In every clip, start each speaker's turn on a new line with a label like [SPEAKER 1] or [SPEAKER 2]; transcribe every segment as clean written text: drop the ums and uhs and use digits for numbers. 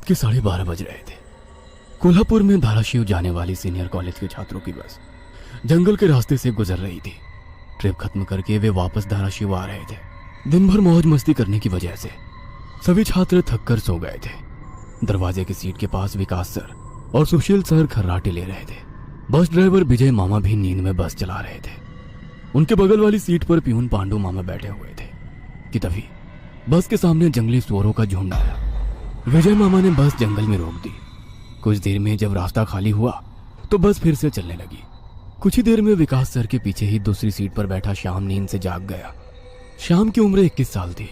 [SPEAKER 1] के 12:30 बज रहे थे। कोल्हापुर में धाराशिव जाने वाली सीनियर कॉलेज के छात्रों की बस जंगल के रास्ते से गुजर रही थी। ट्रिप खत्म करके वे वापस धाराशिव आ रहे थे। दिन भर मौज मस्ती करने की वजह से सभी छात्र थक कर सो गए थे। दरवाजे की सीट के पास विकास सर और सुशील सर खर्राटे ले रहे थे। बस ड्राइवर विजय मामा भी नींद में बस चला रहे थे। उनके बगल वाली सीट पर प्यून पांडु मामा बैठे हुए थे कि तभी बस के सामने जंगली सुअरों का झुंड आया। विजय मामा ने बस जंगल में रोक दी। कुछ देर में जब रास्ता खाली हुआ तो बस फिर से चलने लगी। कुछ ही देर में विकास सर के पीछे ही दूसरी सीट पर बैठा श्याम नींद से जाग गया। श्याम की उम्र 21 साल थी।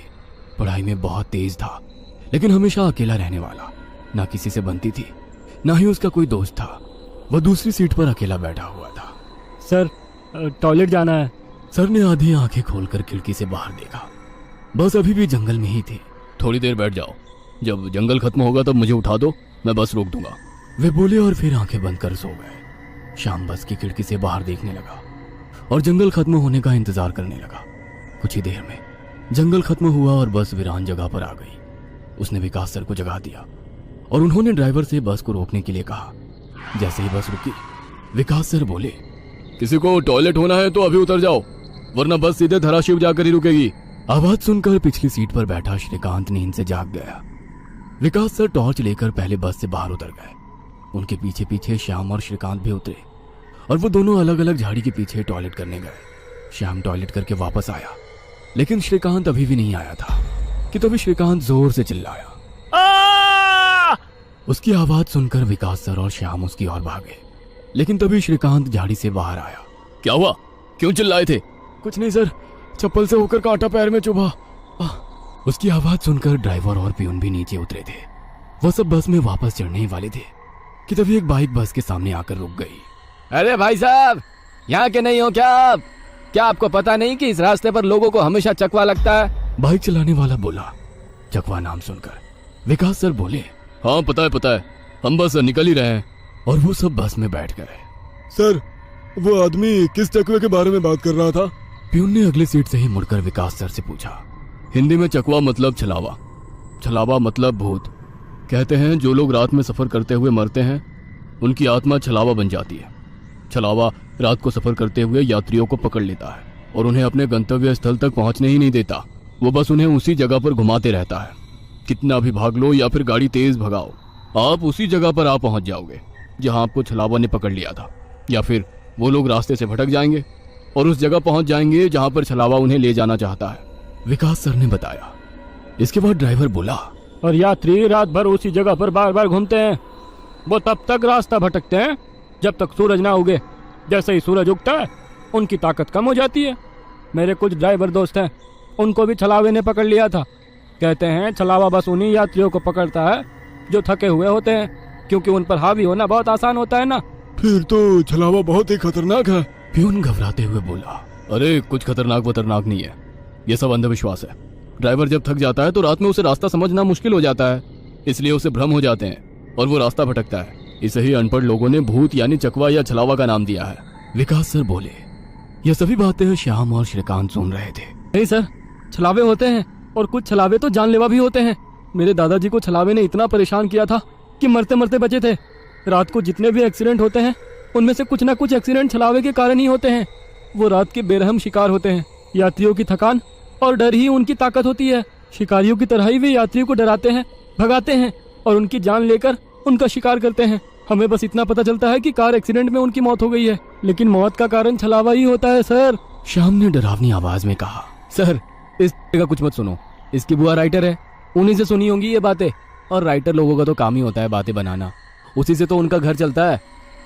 [SPEAKER 1] पढ़ाई में बहुत तेज था, लेकिन हमेशा अकेला रहने वाला। ना किसी से बनती थी, ना ही उसका कोई दोस्त था। वह दूसरी सीट पर अकेला बैठा हुआ था।
[SPEAKER 2] सर, टॉयलेट जाना है।
[SPEAKER 1] सर ने आधी आंखें खोलकर खिड़की से बाहर देखा। बस अभी भी जंगल में ही थी।
[SPEAKER 3] थोड़ी देर बैठ जाओ, जब जंगल खत्म होगा तब मुझे उठा दो, मैं बस रोक दूंगा।
[SPEAKER 1] वे बोले और फिर आंखें बंद कर सो गए। श्याम बस की खिड़की से बाहर देखने लगा और जंगल खत्म होने का इंतजार करने लगा। कुछ ही देर में जंगल खत्म हुआ और बस वीरान जगह पर आ गई। उसने विकास सर को जगा दिया और उन्होंने ड्राइवर से बस को रोकने के लिए कहा। जैसे ही बस रुकी, विकास सर बोले,
[SPEAKER 3] किसी को टॉयलेट होना है तो अभी उतर जाओ, वरना बस सीधे धाराशिव जाकर ही रुकेगी।
[SPEAKER 1] आवाज सुनकर पिछली सीट पर बैठा श्रीकांत नींद से जाग गया। विकास सर टॉर्च लेकर पहले बस से बाहर उतर गए। उनके पीछे पीछे श्याम और श्रीकांत भी उतरे और वो दोनों अलग अलग झाड़ी के पीछे टॉयलेट करने गए। श्याम टॉयलेट करके वापस आया, लेकिन श्रीकांत अभी भी नहीं आया था कि तभी श्रीकांत जोर से चिल्लाया। उसकी आवाज सुनकर विकास सर और श्याम उसकी ओर भागे, लेकिन तभी श्रीकांत झाड़ी से बाहर आया।
[SPEAKER 3] क्या हुआ, क्यों चिल्लाए थे?
[SPEAKER 1] कुछ नहीं सर, चप्पल से होकर कांटा पैर में चुभा। उसकी आवाज सुनकर ड्राइवर और प्यून भी नीचे उतरे थे। वो सब बस में वापस चढ़ने ही वाले थे कि तभी एक बाइक बस के सामने आकर रुक गई।
[SPEAKER 4] अरे भाई साहब, यहाँ के नहीं हो क्या आप? क्या आपको पता नहीं कि इस रास्ते पर लोगों को हमेशा चकवा लगता है?
[SPEAKER 1] बाइक चलाने वाला बोला। चकवा नाम सुनकर विकास सर बोले,
[SPEAKER 3] हाँ पता है, हम बस निकल ही रहे हैं।
[SPEAKER 1] और वो सब बस में बैठ गए।
[SPEAKER 5] सर, वो आदमी किस चकवे के बारे में बात कर रहा था?
[SPEAKER 1] प्यून ने अगली सीट से ही मुड़कर विकास सर से पूछा।
[SPEAKER 3] हिंदी में चकवा मतलब छलावा, छलावा मतलब भूत। कहते हैं जो लोग रात में सफर करते हुए मरते हैं उनकी आत्मा छलावा बन जाती है। छलावा रात को सफर करते हुए यात्रियों को पकड़ लेता है और उन्हें अपने गंतव्य स्थल तक पहुंचने ही नहीं देता। वो बस उन्हें उसी जगह पर घुमाते रहता है। कितना भी भाग लो या फिर गाड़ी तेज भगाओ, आप उसी जगह पर आ पहुंच जाओगे जहां आपको छलावा ने पकड़ लिया था। या फिर वो लोग रास्ते से भटक जाएंगे और उस जगह पहुंच जाएंगे जहां पर छलावा उन्हें ले जाना चाहता है।
[SPEAKER 1] विकास सर ने बताया। इसके बाद ड्राइवर बोला,
[SPEAKER 2] और यात्री रात भर उसी जगह पर बार बार घूमते हैं। वो तब तक रास्ता भटकते हैं जब तक सूरज ना उगे। जैसे ही सूरज उगता है उनकी ताकत कम हो जाती है। मेरे कुछ ड्राइवर दोस्त हैं, उनको भी छलावे ने पकड़ लिया था। कहते हैं छलावा बस उन्हीं यात्रियों को पकड़ता है जो थके हुए होते हैं, क्योंकि उन पर हावी होना बहुत आसान होता है ना।
[SPEAKER 5] फिर तो छलावा बहुत ही खतरनाक है।
[SPEAKER 1] प्यून घबराते हुए बोला।
[SPEAKER 3] अरे कुछ खतरनाक नहीं है, ये सब अंधविश्वास है। ड्राइवर जब थक जाता है तो रात में उसे रास्ता समझना मुश्किल हो जाता है, इसलिए उसे भ्रम हो जाते हैं और वो रास्ता भटकता है। इसे ही अनपढ़ लोगों ने भूत यानी चकवा या छलावा का नाम दिया है।
[SPEAKER 1] विकास सर बोले। ये सभी बातें श्याम और श्रीकांत सुन रहे थे।
[SPEAKER 2] नहीं सर, छलावे होते हैं और कुछ छलावे तो जानलेवा भी होते हैं। मेरे दादाजी को छलावे ने इतना परेशान किया था कि मरते मरते बचे थे। रात को जितने भी एक्सीडेंट होते हैं उनमें से कुछ ना कुछ एक्सीडेंट छलावे के कारण ही होते हैं। वो रात के बेरहम शिकार होते हैं। यात्रियों की थकान और डर ही उनकी ताकत होती है। शिकारियों की तरह ही वे यात्रियों को डराते हैं, भगाते हैं और उनकी जान लेकर उनका शिकार करते हैं। हमें बस इतना पता चलता है कि कार एक्सीडेंट में उनकी मौत हो गई है, लेकिन मौत का कारण छलावा ही होता है सर।
[SPEAKER 1] श्याम ने डरावनी आवाज में कहा।
[SPEAKER 4] सर, इस का कुछ मत सुनो, इसकी बुआ राइटर है, उन्हीं से सुनी होंगी ये बातें। और राइटर लोगों का तो काम ही होता है बातें बनाना, उसी से तो उनका घर चलता है।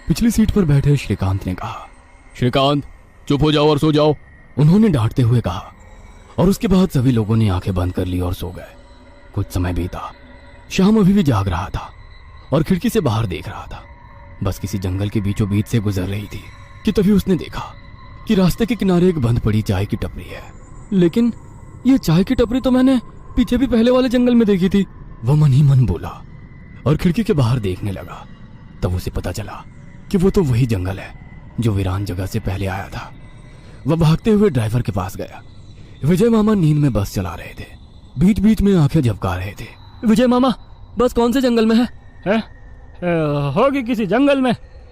[SPEAKER 1] पिछली सीट पर बैठे श्रीकांत ने कहा।
[SPEAKER 3] श्रीकांत चुप हो जाओ और सो जाओ,
[SPEAKER 1] उन्होंने डांटते हुए कहा। और उसके बाद सभी लोगों ने आंखें बंद कर ली और सो गए। कुछ समय बीता। श्याम अभी भी जाग रहा था और खिड़की से बाहर देख रहा था। बस किसी जंगल के बीचों बीच से गुजर रही थी कि तभी उसने देखा कि रास्ते के किनारे एक बंद पड़ी चाय की टपरी है।
[SPEAKER 2] लेकिन ये चाय की टपरी तो मैंने पीछे भी पहले वाले जंगल में देखी थी।
[SPEAKER 1] वह मन ही मन बोला और खिड़की के बाहर देखने लगा। तब उसे पता चला कि वो तो वही जंगल है जो वीरान जगह से पहले आया था। वह भागते हुए ड्राइवर के पास गया। विजय मामा नींद में बस चला रहे थे। बीच बीच में आंखें झपका रहे थे।
[SPEAKER 2] विजय मामा, बस कौन से जंगल में है? होगी किसी जंगल में।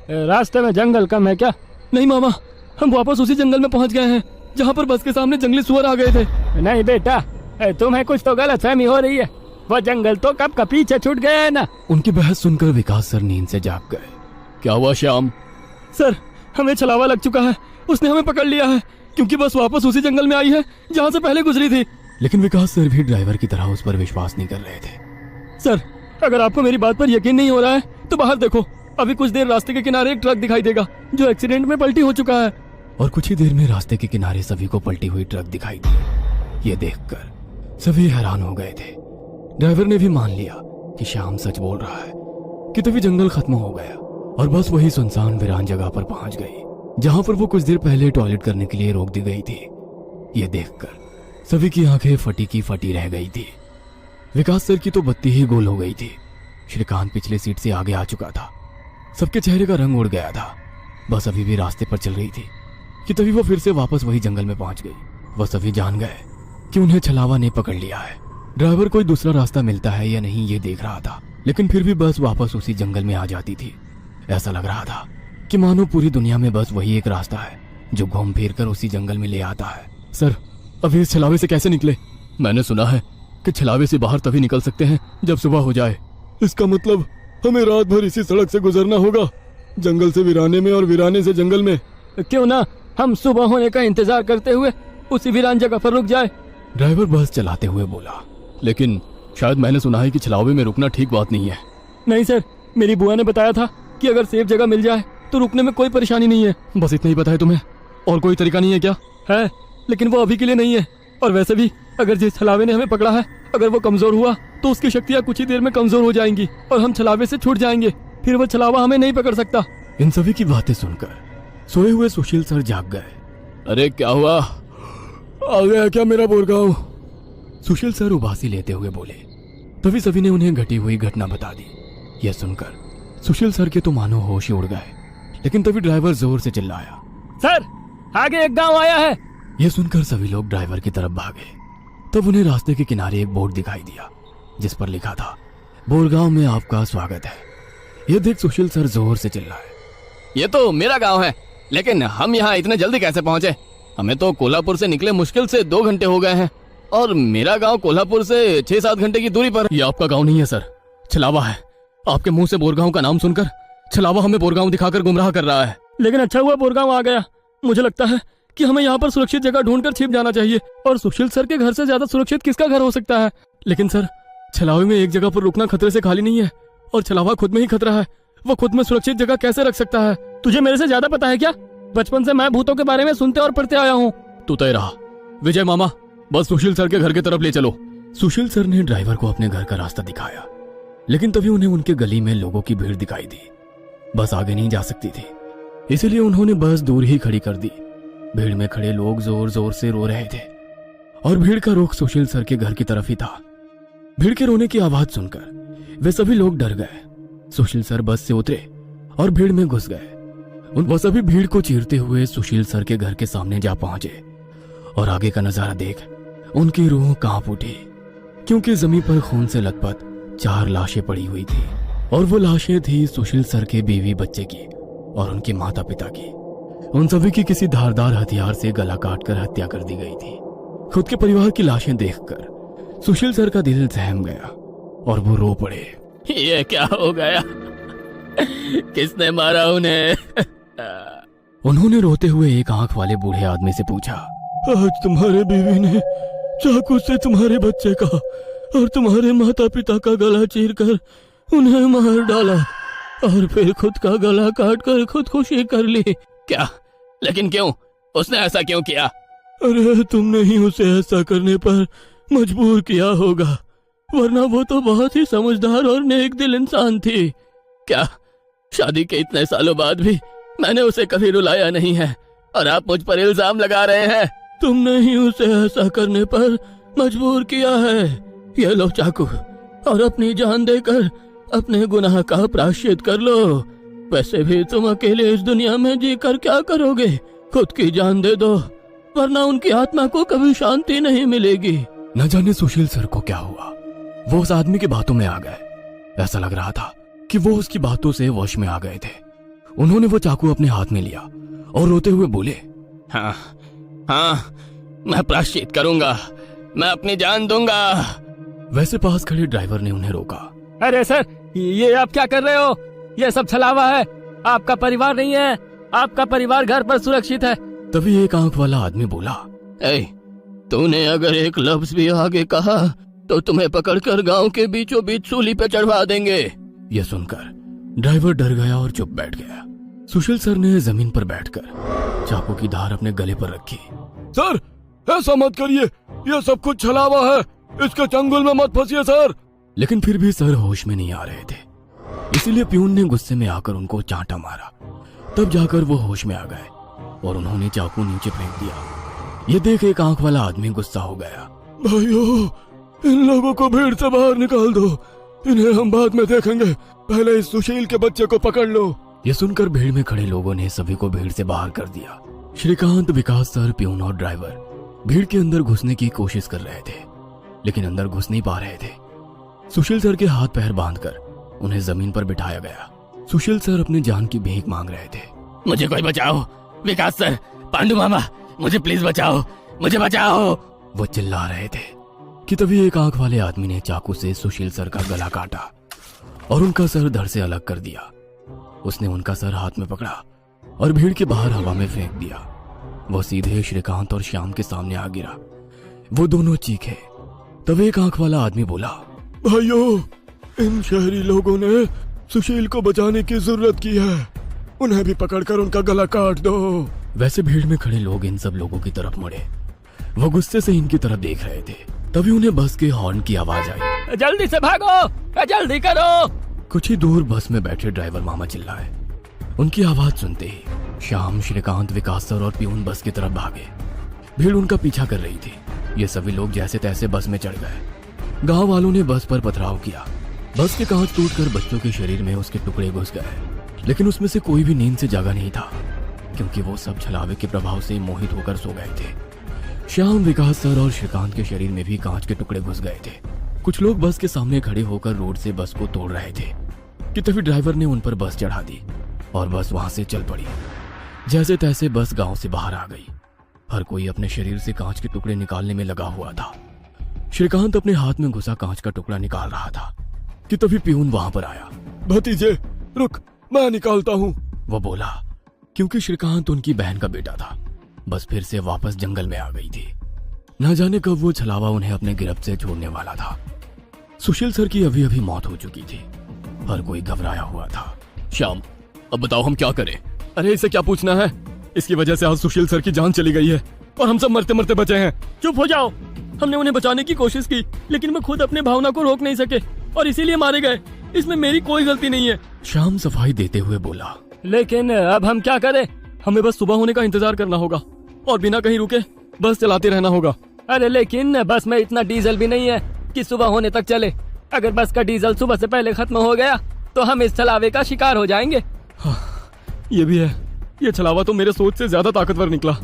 [SPEAKER 2] रास्ते में जंगल कम है क्या? नहीं मामा, हम वापस उसी जंगल में पहुंच गए हैं जहाँ पर बस के सामने जंगली सुअर आ गए थे। नहीं बेटा, तुम्हें कुछ तो गलतफहमी हो रही है। वो जंगल तो कब का पीछे छूट गया है ना।
[SPEAKER 1] उनकी बहस सुनकर विकास सर नींद से जाग गए।
[SPEAKER 3] क्या हुआ श्याम?
[SPEAKER 2] सर, हमें छलावा लग चुका है। उसने हमें पकड़ लिया है क्योंकि बस वापस उसी जंगल में आई है जहाँ से पहले गुजरी थी।
[SPEAKER 1] लेकिन विकास सर भी ड्राइवर की तरह उस पर विश्वास नहीं कर रहे थे।
[SPEAKER 2] सर, अगर आपको मेरी बात पर यकीन नहीं हो रहा है तो बाहर देखो, अभी कुछ देर रास्ते के किनारे एक ट्रक दिखाई देगा जो एक्सीडेंट में पलटी हो चुका है।
[SPEAKER 1] और कुछ ही देर में रास्ते के किनारे सभी को पलटी हुई ट्रक दिखाई दी। ये देखकर सभी हैरान हो गए थे। ड्राइवर ने भी मान लिया कि श्याम सच बोल रहा है कि तभी जंगल खत्म हो गया और बस वही सुनसान वीरान जगह पर पहुंच गई जहां पर वो कुछ देर पहले टॉयलेट करने के लिए रोक दी गई थी। ये देखकर सभी की आंखें फटी की फटी रह गई थी। विकास सर की तो बत्ती ही गोल हो गई थी। श्रीकांत पिछले सीट से आगे आ चुका था। सबके चेहरे का रंग उड़ गया था। बस अभी भी रास्ते पर चल रही थी कि तभी वो फिर से वापस वही जंगल में पहुंच गई। वह सभी जान गए कि उन्हें छलावा ने पकड़ लिया है। ड्राइवर कोई दूसरा रास्ता मिलता है या नहीं ये देख रहा था, लेकिन फिर भी बस वापस उसी जंगल में आ जाती थी। ऐसा लग रहा था कि मानो पूरी दुनिया में बस वही एक रास्ता है जो घूम फिर कर उसी जंगल में ले आता है।
[SPEAKER 3] सर, अभी इस छलावे से कैसे निकले? मैंने सुना है कि छलावे से बाहर तभी निकल सकते हैं जब सुबह हो जाए।
[SPEAKER 5] इसका मतलब हमें रात भर इसी सड़क से गुजरना होगा, जंगल से वीराने में और वीराने से जंगल में।
[SPEAKER 2] क्यों ना हम सुबह होने का इंतजार करते हुए उसी वीरान जगह पर रुक जाए।
[SPEAKER 1] ड्राइवर बस चलाते हुए बोला।
[SPEAKER 3] लेकिन शायद मैंने सुना है कि छलावे में रुकना ठीक बात नहीं है।
[SPEAKER 2] नहीं सर, मेरी बुआ ने बताया था कि अगर सेफ जगह मिल जाए तो रुकने में कोई परेशानी नहीं है।
[SPEAKER 3] बस इतना ही पता है तुम्हें? और कोई तरीका नहीं है क्या?
[SPEAKER 2] है, लेकिन वो अभी के लिए नहीं है। और वैसे भी अगर जिस छलावे ने हमें पकड़ा है, अगर वो कमजोर हुआ तो उसकी शक्तियाँ कुछ ही देर में कमजोर हो जाएंगी और हम छलावे से छूट जाएंगे। फिर वो छलावा हमें नहीं पकड़ सकता।
[SPEAKER 1] इन सभी की बातें सुनकर सोए हुए सुशील सर जाग गए।
[SPEAKER 3] अरे क्या हुआ?
[SPEAKER 5] आ गया क्या मेरा बोरगांव?
[SPEAKER 1] सुशील सर उबासी लेते हुए बोले। तभी सभी ने उन्हें घटी हुई घटना बता दी। यह सुनकर सुशील सर के तो मानो होश ही उड़ गए। लेकिन तभी ड्राइवर जोर से चिल्लाया,
[SPEAKER 2] सर, आगे एक गांव आया है।
[SPEAKER 1] यह सुनकर सभी लोग ड्राइवर की तरफ भागे। तब उन्हें रास्ते के किनारे एक बोर्ड दिखाई दिया जिस पर लिखा था, बोरगांव में आपका स्वागत है। यह देख सुशील सर जोर से चिल्लाए,
[SPEAKER 3] ये तो मेरा गांव है, लेकिन हम यहाँ इतने जल्दी कैसे पहुंचे? हमें तो कोल्हापुर से निकले मुश्किल से 2 घंटे हो गए हैं और मेरा गांव कोल्हापुर से 6-7 घंटे की दूरी पर।
[SPEAKER 1] ये आपका गांव नहीं है सर, छलावा है। आपके मुंह से बोरगांव का नाम सुनकर छलावा हमें बोरगांव दिखाकर गुमराह कर रहा है।
[SPEAKER 2] लेकिन अच्छा हुआ बोरगांव आ गया। मुझे लगता है कि हमें यहाँ पर सुरक्षित जगह ढूंढकर छिप जाना चाहिए। और सुशील सर के घर से ज्यादा सुरक्षित किसका घर हो सकता है?
[SPEAKER 1] लेकिन सर, छलावे में एक जगह पर रुकना खतरे से खाली नहीं है और छलावा खुद में ही खतरा है। वो खुद में सुरक्षित जगह कैसे रख सकता है?
[SPEAKER 2] तुझे मेरे से ज्यादा पता है क्या? बचपन से मैं भूतों के बारे में सुनते और पढ़ते आया हूँ।
[SPEAKER 3] तू तय रहा। विजय मामा, बस सुशील सर के घर की तरफ ले चलो।
[SPEAKER 1] सुशील सर ने ड्राइवर को अपने घर का रास्ता दिखाया, लेकिन तभी उन्हें उनके गली में लोगों की भीड़ दिखाई दी। बस आगे नहीं जा सकती थी, इसीलिए उन्होंने बस दूर ही खड़ी कर दी। भीड़ में खड़े लोग जोर जोर से रो रहे थे और भीड़ का रुख सुशील सर के घर की तरफ ही था। भीड़ के रोने की आवाज सुनकर वे सभी लोग डर गए। सुशील सर बस से उतरे और भीड़ में घुस गए। वह सभी भीड़ को चीरते हुए सुशील सर के घर के सामने जा पहुंचे और आगे का नजारा देख उनकी रूह कांप उठी, क्योंकि जमीन पर खून से लथपथ 4 लाशें पड़ी हुई थी और वो लाशें थी सुशील सर के बीवी बच्चे की और उनके माता पिता की। उन सभी की किसी धारदार हथियार से गला काटकर हत्या कर दी गई थी। खुद के परिवार की लाशें देखकर सुशील सर का दिल सहम गया और वो रो पड़े।
[SPEAKER 3] ये क्या हो गया? किसने मारा उन्हें?
[SPEAKER 1] उन्होंने रोते हुए एक आंख वाले बूढ़े आदमी से पूछा,
[SPEAKER 5] आज तुम्हारे बीवी ने चाकू से तुम्हारे बच्चे का और तुम्हारे माता पिता का गला चीरकर उन्हें मार डाला और फिर खुद का गला काटकर खुदकुशी कर ली।
[SPEAKER 3] क्या? लेकिन क्यों? उसने ऐसा क्यों किया?
[SPEAKER 5] अरे तुमने ही उसे ऐसा करने पर मजबूर किया होगा, वरना वो तो बहुत ही समझदार और नेक दिल इंसान थी।
[SPEAKER 3] क्या? शादी के इतने सालों बाद भी मैंने उसे कभी रुलाया नहीं है और आप मुझ पर इल्जाम लगा रहे हैं?
[SPEAKER 5] तुमने ही उसे ऐसा करने पर मजबूर किया है। ये लो चाकू और अपनी जान देकर अपने गुनाह का प्रायश्चित कर लो। वैसे भी तुम अकेले इस दुनिया में जीकर क्या करोगे? खुद की जान दे दो, वरना उनकी आत्मा को कभी शांति नहीं मिलेगी।
[SPEAKER 1] न जाने सुशील सर को क्या हुआ, वो उस आदमी की बातों में आ गए ऐसा लग रहा था कि वो उसकी बातों से वश में आ गए थे। उन्होंने वो चाकू अपने हाथ में लिया और रोते हुए बोले,
[SPEAKER 5] हाँ हाँ, मैं प्रायश्चित करूंगा, मैं अपनी जान दूंगा।
[SPEAKER 1] वैसे पास खड़े ड्राइवर ने उन्हें रोका।
[SPEAKER 2] अरे सर, ये आप क्या कर रहे हो? ये सब छलावा है, आपका परिवार नहीं है, आपका परिवार घर पर सुरक्षित है।
[SPEAKER 1] तभी एक आंख वाला आदमी बोला,
[SPEAKER 5] ए, तूने अगर एक लफ्ज भी आगे कहा तो तुम्हें पकड़कर गांव के बीचों बीच सूली पे चढ़वा देंगे।
[SPEAKER 1] यह सुनकर ड्राइवर डर गया और चुप बैठ गया। सुशील सर ने जमीन पर बैठकर चाकू की धार अपने गले पर रखी।
[SPEAKER 3] सर, ऐसा मत करिए, यह सब कुछ छलावा है, इसके चंगुल में मत फंसिए सर।
[SPEAKER 1] लेकिन फिर भी सर होश में नहीं आ रहे थे, इसीलिए प्यून ने गुस्से में आकर उनको चांटा मारा। तब जाकर वो होश में आ गए और उन्होंने चाकू नीचे फेंक दिया। ये देख एक आंख वाला आदमी गुस्सा हो गया।
[SPEAKER 3] भाइयों, इन लोगों को भीड़ से बाहर निकाल दो, इन्हें हम बाद में देखेंगे, पहले इस सुशील के बच्चे को पकड़ लो।
[SPEAKER 1] ये सुनकर भीड़ में खड़े लोगों ने सभी को भीड़ से बाहर कर दिया। श्रीकांत, विकास सर, प्यून और ड्राइवर भीड़ के अंदर घुसने की कोशिश कर रहे थे, लेकिन अंदर घुस नहीं पा रहे थे। सुशील सर के हाथ पैर बांधकर उन्हें जमीन पर बिठाया गया। सुशील सर अपनी जान की भीख मांग रहे थे।
[SPEAKER 5] मुझे कोई बचाओ, विकास सर, पांडु मामा, मुझे प्लीज बचाओ, मुझे बचाओ।
[SPEAKER 1] वो चिल्ला रहे थे कि तभी एक आंख वाले आदमी ने चाकू से सुशील सर का गला काटा और उनका सर धड़ से अलग कर दिया। उसने उनका सर हाथ में पकड़ा और भीड़ के बाहर हवा में फेंक दिया। वो सीधे श्रीकांत और श्याम के सामने आ गिरा। वो दोनों चीखे। तब एक आंख वाला आदमी बोला,
[SPEAKER 3] भाइयों, इन शहरी लोगों ने सुशील को बचाने की जरूरत की है, उन्हें भी पकड़कर उनका गला काट दो।
[SPEAKER 1] वैसे भीड़ में खड़े लोग इन सब लोगों की तरफ मुड़े। वो गुस्से से इनकी तरफ देख रहे थे। तभी उन्हें बस के हॉर्न की आवाज आई।
[SPEAKER 2] जल्दी से भागो, जल्दी करो।
[SPEAKER 1] कुछ ही दूर बस में बैठे ड्राइवर मामा चिल्लाए। उनकी आवाज सुनते ही श्याम, श्रीकांत, विकास सर और प्यून बस की तरफ भागे। भीड़ उनका पीछा कर रही थी। ये सभी लोग जैसे तैसे बस में चढ़ गए। गांव वालों ने बस पर पथराव किया। बस के कांच टूटकर बच्चों के शरीर में उसके टुकड़े घुस गए, लेकिन उसमें से कोई भी नींद से जागा नहीं था, क्योंकि वो सब छलावे के प्रभाव से मोहित होकर सो गए थे। श्याम, विकास सर और श्रीकांत के शरीर में भी कांच के टुकड़े घुस गए थे। कुछ लोग बस के सामने खड़े होकर रोड से बस को तोड़ रहे थे कि तभी ड्राइवर ने उन पर बस चढ़ा दी और बस वहां से चल पड़ी। जैसे तैसे बस गांव से बाहर आ गई। हर कोई अपने शरीर से कांच के टुकड़े निकालने में लगा हुआ था। श्रीकांत अपने हाथ में घुसा कांच का टुकड़ा निकाल रहा था कि तभी प्यून वहां पर आया।
[SPEAKER 3] भतीजे, रुक, मैं निकालता हूँ,
[SPEAKER 1] वो बोला, क्योंकि श्रीकांत उनकी बहन का बेटा था। बस फिर से वापस जंगल में आ गई थी। न जाने कब वो छलावा उन्हें अपने गिरफ्त से छोड़ने वाला था। सुशील सर की अभी अभी मौत हो चुकी थी। हर कोई घबराया हुआ था।
[SPEAKER 3] श्याम, अब बताओ हम क्या करें? अरे इसे क्या पूछना है, इसकी वजह से आज सुशील सर की जान चली गई है और हम सब मरते मरते बचे हैं।
[SPEAKER 2] चुप हो जाओ। हमने उन्हें बचाने की कोशिश की, लेकिन वो खुद अपने भावना को रोक नहीं सके और इसीलिए मारे गए। इसमें मेरी कोई गलती नहीं है।
[SPEAKER 1] श्याम सफाई देते हुए बोला,
[SPEAKER 2] लेकिन अब हम क्या करें?
[SPEAKER 3] हमें बस सुबह होने का इंतजार करना होगा और बिना कहीं रुके बस चलाते रहना होगा।
[SPEAKER 2] अरे लेकिन बस में इतना डीजल भी नहीं है कि सुबह होने तक चले। अगर बस का डीजल सुबह से पहले खत्म हो गया तो हम इस छलावे का शिकार हो जाएंगे।
[SPEAKER 3] ये भी है, ये छलावा तो मेरे सोच से ज्यादा ताकतवर निकला।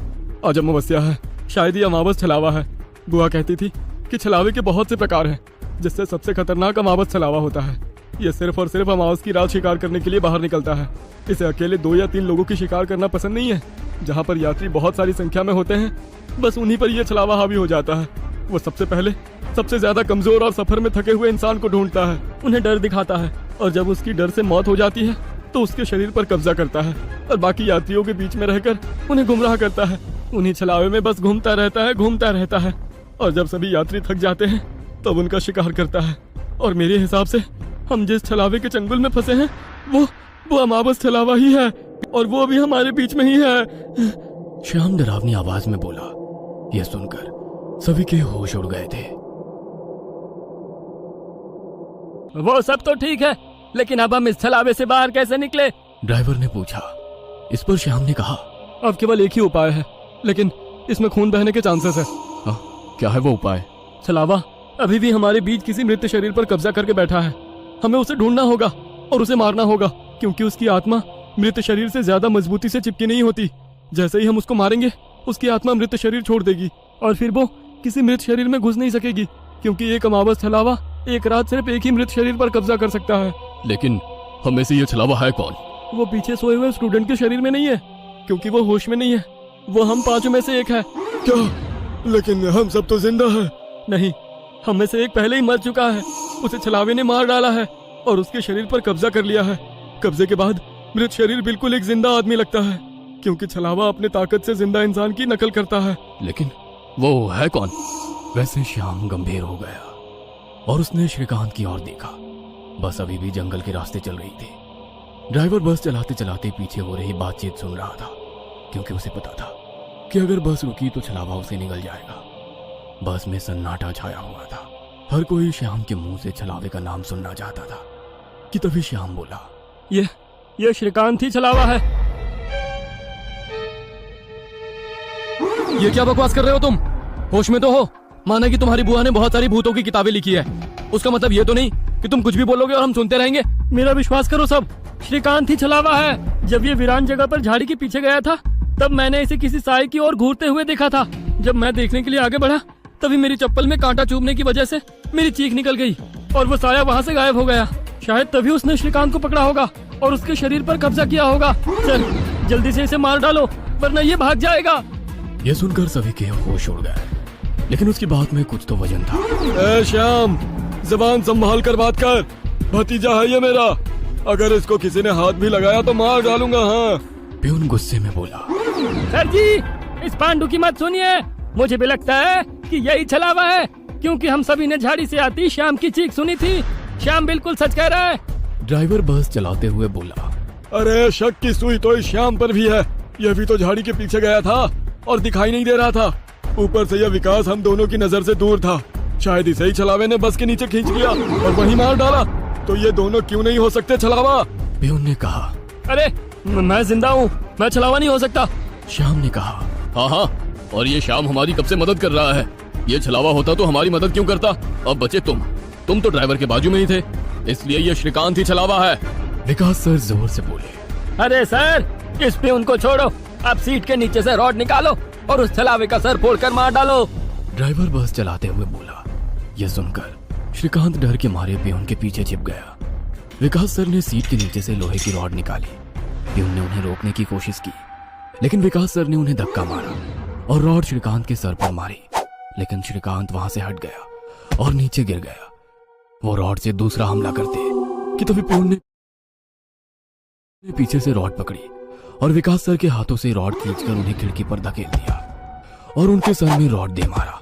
[SPEAKER 3] आज अमावस्या है, शायद ये अमावस छलावा है। बुआ कहती थी कि छलावे के बहुत से प्रकार हैं, जिससे सबसे खतरनाक अमावस छलावा होता है। ये सिर्फ और सिर्फ अमावस की रात शिकार करने के लिए बाहर निकलता है। इसे अकेले 2 या 3 लोगों की शिकार करना पसंद नहीं है। जहाँ पर यात्री बहुत सारी संख्या में होते हैं, बस उन्हीं पर यह छलावा हावी हो जाता है। वो सबसे पहले सबसे ज्यादा कमजोर और सफर में थके हुए इंसान को ढूंढता है, उन्हें डर दिखाता है और जब उसकी डर से मौत हो जाती है तो उसके शरीर पर कब्जा करता है और बाकी यात्रियों के बीच में रहकर उन्हें गुमराह करता है। उन्हीं छलावे में बस घूमता रहता है और जब सभी यात्री थक जाते हैं तब उनका शिकार करता है। और मेरे हिसाब से हम जिस छलावे के चंगुल में फंसे हैं वो अमावस छलावा ही है और वो अभी हमारे बीच में ही है।
[SPEAKER 1] श्याम डरावनी आवाज में बोला। यह सुनकर सभी के होश उड़ गए थे।
[SPEAKER 2] वो सब तो ठीक है, लेकिन अब हम इस छलावे से बाहर कैसे निकले?
[SPEAKER 1] ड्राइवर ने पूछा। इस पर श्याम ने कहा,
[SPEAKER 3] अब केवल एक ही उपाय है, लेकिन इसमें खून बहने के चांसेस है।
[SPEAKER 1] हाँ, क्या है वो उपाय?
[SPEAKER 3] छलावा अभी भी हमारे बीच किसी मृत शरीर पर कब्जा करके बैठा है। हमें उसे ढूंढना होगा और उसे मारना होगा, क्योंकि उसकी आत्मा मृत शरीर से ज्यादा मजबूती से चिपकी नहीं होती। जैसे ही हम उसको मारेंगे उसकी आत्मा मृत शरीर छोड़ देगी और फिर वो किसी मृत शरीर में घुस नहीं सकेगी, क्योंकि एक अमावस छलावा
[SPEAKER 2] एक रात सिर्फ एक ही मृत शरीर पर कब्जा कर सकता है।
[SPEAKER 3] लेकिन हम में से ये छलावा है कौन?
[SPEAKER 2] वो पीछे सोए हुए स्टूडेंट के शरीर में नहीं है, क्योंकि वो होश में नहीं है। वो हम पांचों में से एक है।
[SPEAKER 1] क्या? लेकिन हम सब तो जिंदा हैं।
[SPEAKER 2] नहीं, हम में से एक पहले ही मर चुका है। उसे छलावे ने मार डाला है और उसके शरीर पर कब्जा कर लिया है। कब्जे के बाद मृत शरीर बिल्कुल एक जिंदा आदमी लगता है, क्योंकि छलावा अपने ताकत से जिंदा इंसान की नकल करता है।
[SPEAKER 3] लेकिन वो है कौन?
[SPEAKER 1] वैसे श्याम गंभीर हो गया और उसने श्रीकांत की ओर देखा। बस अभी भी जंगल के रास्ते चल रही थी। ड्राइवर बस चलाते चलाते पीछे हो रही बातचीत सुन रहा था, क्योंकि उसे पता था कि अगर बस रुकी तो छलावा उसे निगल जाएगा। बस में सन्नाटा छाया हुआ था। हर कोई श्याम के मुंह से छलावे का नाम सुनना चाहता था कि तभी श्याम बोला,
[SPEAKER 2] ये श्रीकांत ही छलावा है।
[SPEAKER 4] ये क्या बकवास कर रहे हो तुम? होश में तो हो? माना कि तुम्हारी बुआ ने बहुत सारी भूतों की किताबें लिखी है, उसका मतलब ये तो नहीं कि तुम कुछ भी बोलोगे और हम सुनते रहेंगे।
[SPEAKER 2] मेरा विश्वास करो सब, श्रीकांत ही छलावा है। जब ये वीरान जगह पर झाड़ी के पीछे गया था, तब मैंने इसे किसी साए की ओर घूरते हुए देखा था। जब मैं देखने के लिए आगे बढ़ा, तभी मेरी चप्पल में कांटा चुभने की वजह से मेरी चीख निकल गई और वो साया वहाँ से गायब हो गया। शायद तभी उसने श्रीकांत को पकड़ा होगा और उसके शरीर पर कब्जा किया होगा। चल जल्दी से इसे मार डालो, वरना ये भाग जाएगा।
[SPEAKER 1] यह सुनकर सभी के होश उड़ गए, लेकिन उसकी बात में कुछ तो वजन था।
[SPEAKER 3] ए श्याम, जबान संभाल कर बात कर। भतीजा है ये मेरा, अगर इसको किसी ने हाथ भी लगाया तो मार डालूंगा। हाँ।
[SPEAKER 1] प्यून गुस्से में बोला,
[SPEAKER 2] सर जी, इस पांडु की मत सुनिए। मुझे भी लगता है कि यही छलावा है, क्योंकि हम सभी ने झाड़ी से आती श्याम की चीख सुनी थी। श्याम बिल्कुल सच कह रहा है।
[SPEAKER 1] ड्राइवर बस चलाते हुए बोला,
[SPEAKER 3] अरे शक की सुई तो इस श्याम पर भी है। यह भी तो झाड़ी के पीछे गया था और दिखाई नहीं दे रहा था। ऊपर से यह विकास हम दोनों की नजर से दूर था। शायद इसे ही छलावे ने बस के नीचे खींच लिया और वहीं मार डाला। तो ये दोनों क्यों नहीं हो सकते छलावा?
[SPEAKER 1] प्यून ने कहा।
[SPEAKER 2] अरे मैं जिंदा हूँ, मैं छलावा नहीं हो सकता।
[SPEAKER 1] श्याम ने कहा,
[SPEAKER 3] हाँ हाँ, और ये श्याम हमारी कब से मदद कर रहा है। ये छलावा होता तो हमारी मदद क्यों करता? अब बचे तुम तो ड्राइवर के बाजू में ही थे, इसलिए ये श्रीकांत ही छलावा है।
[SPEAKER 1] विकास सर जोर से बोले,
[SPEAKER 2] अरे सर, इस प्यून को छोड़ो। अब सीट के नीचे से रॉड निकालो और उस छलावे का सर फोड़कर मार डालो।
[SPEAKER 1] ड्राइवर बस चलाते हुए बोला। यह सुनकर श्रीकांत डर के मारे प्यून के पीछे छिप गया। विकास सर ने सीट के नीचे से लोहे की रॉड निकाली। प्यून ने उन्हें रोकने की कोशिश की, लेकिन विकास सर ने उन्हें धक्का मारा और रॉड श्रीकांत के सर पर मारी। लेकिन श्रीकांत वहां से हट गया और नीचे गिर गया। वो रॉड से दूसरा हमला करते कि तभी प्यून ने पीछे से रॉड पकड़ी और विकास सर के हाथों से रॉड खींचकर उन्हें खिड़की पर धकेल दिया और उनके सर में रॉड दे मारा।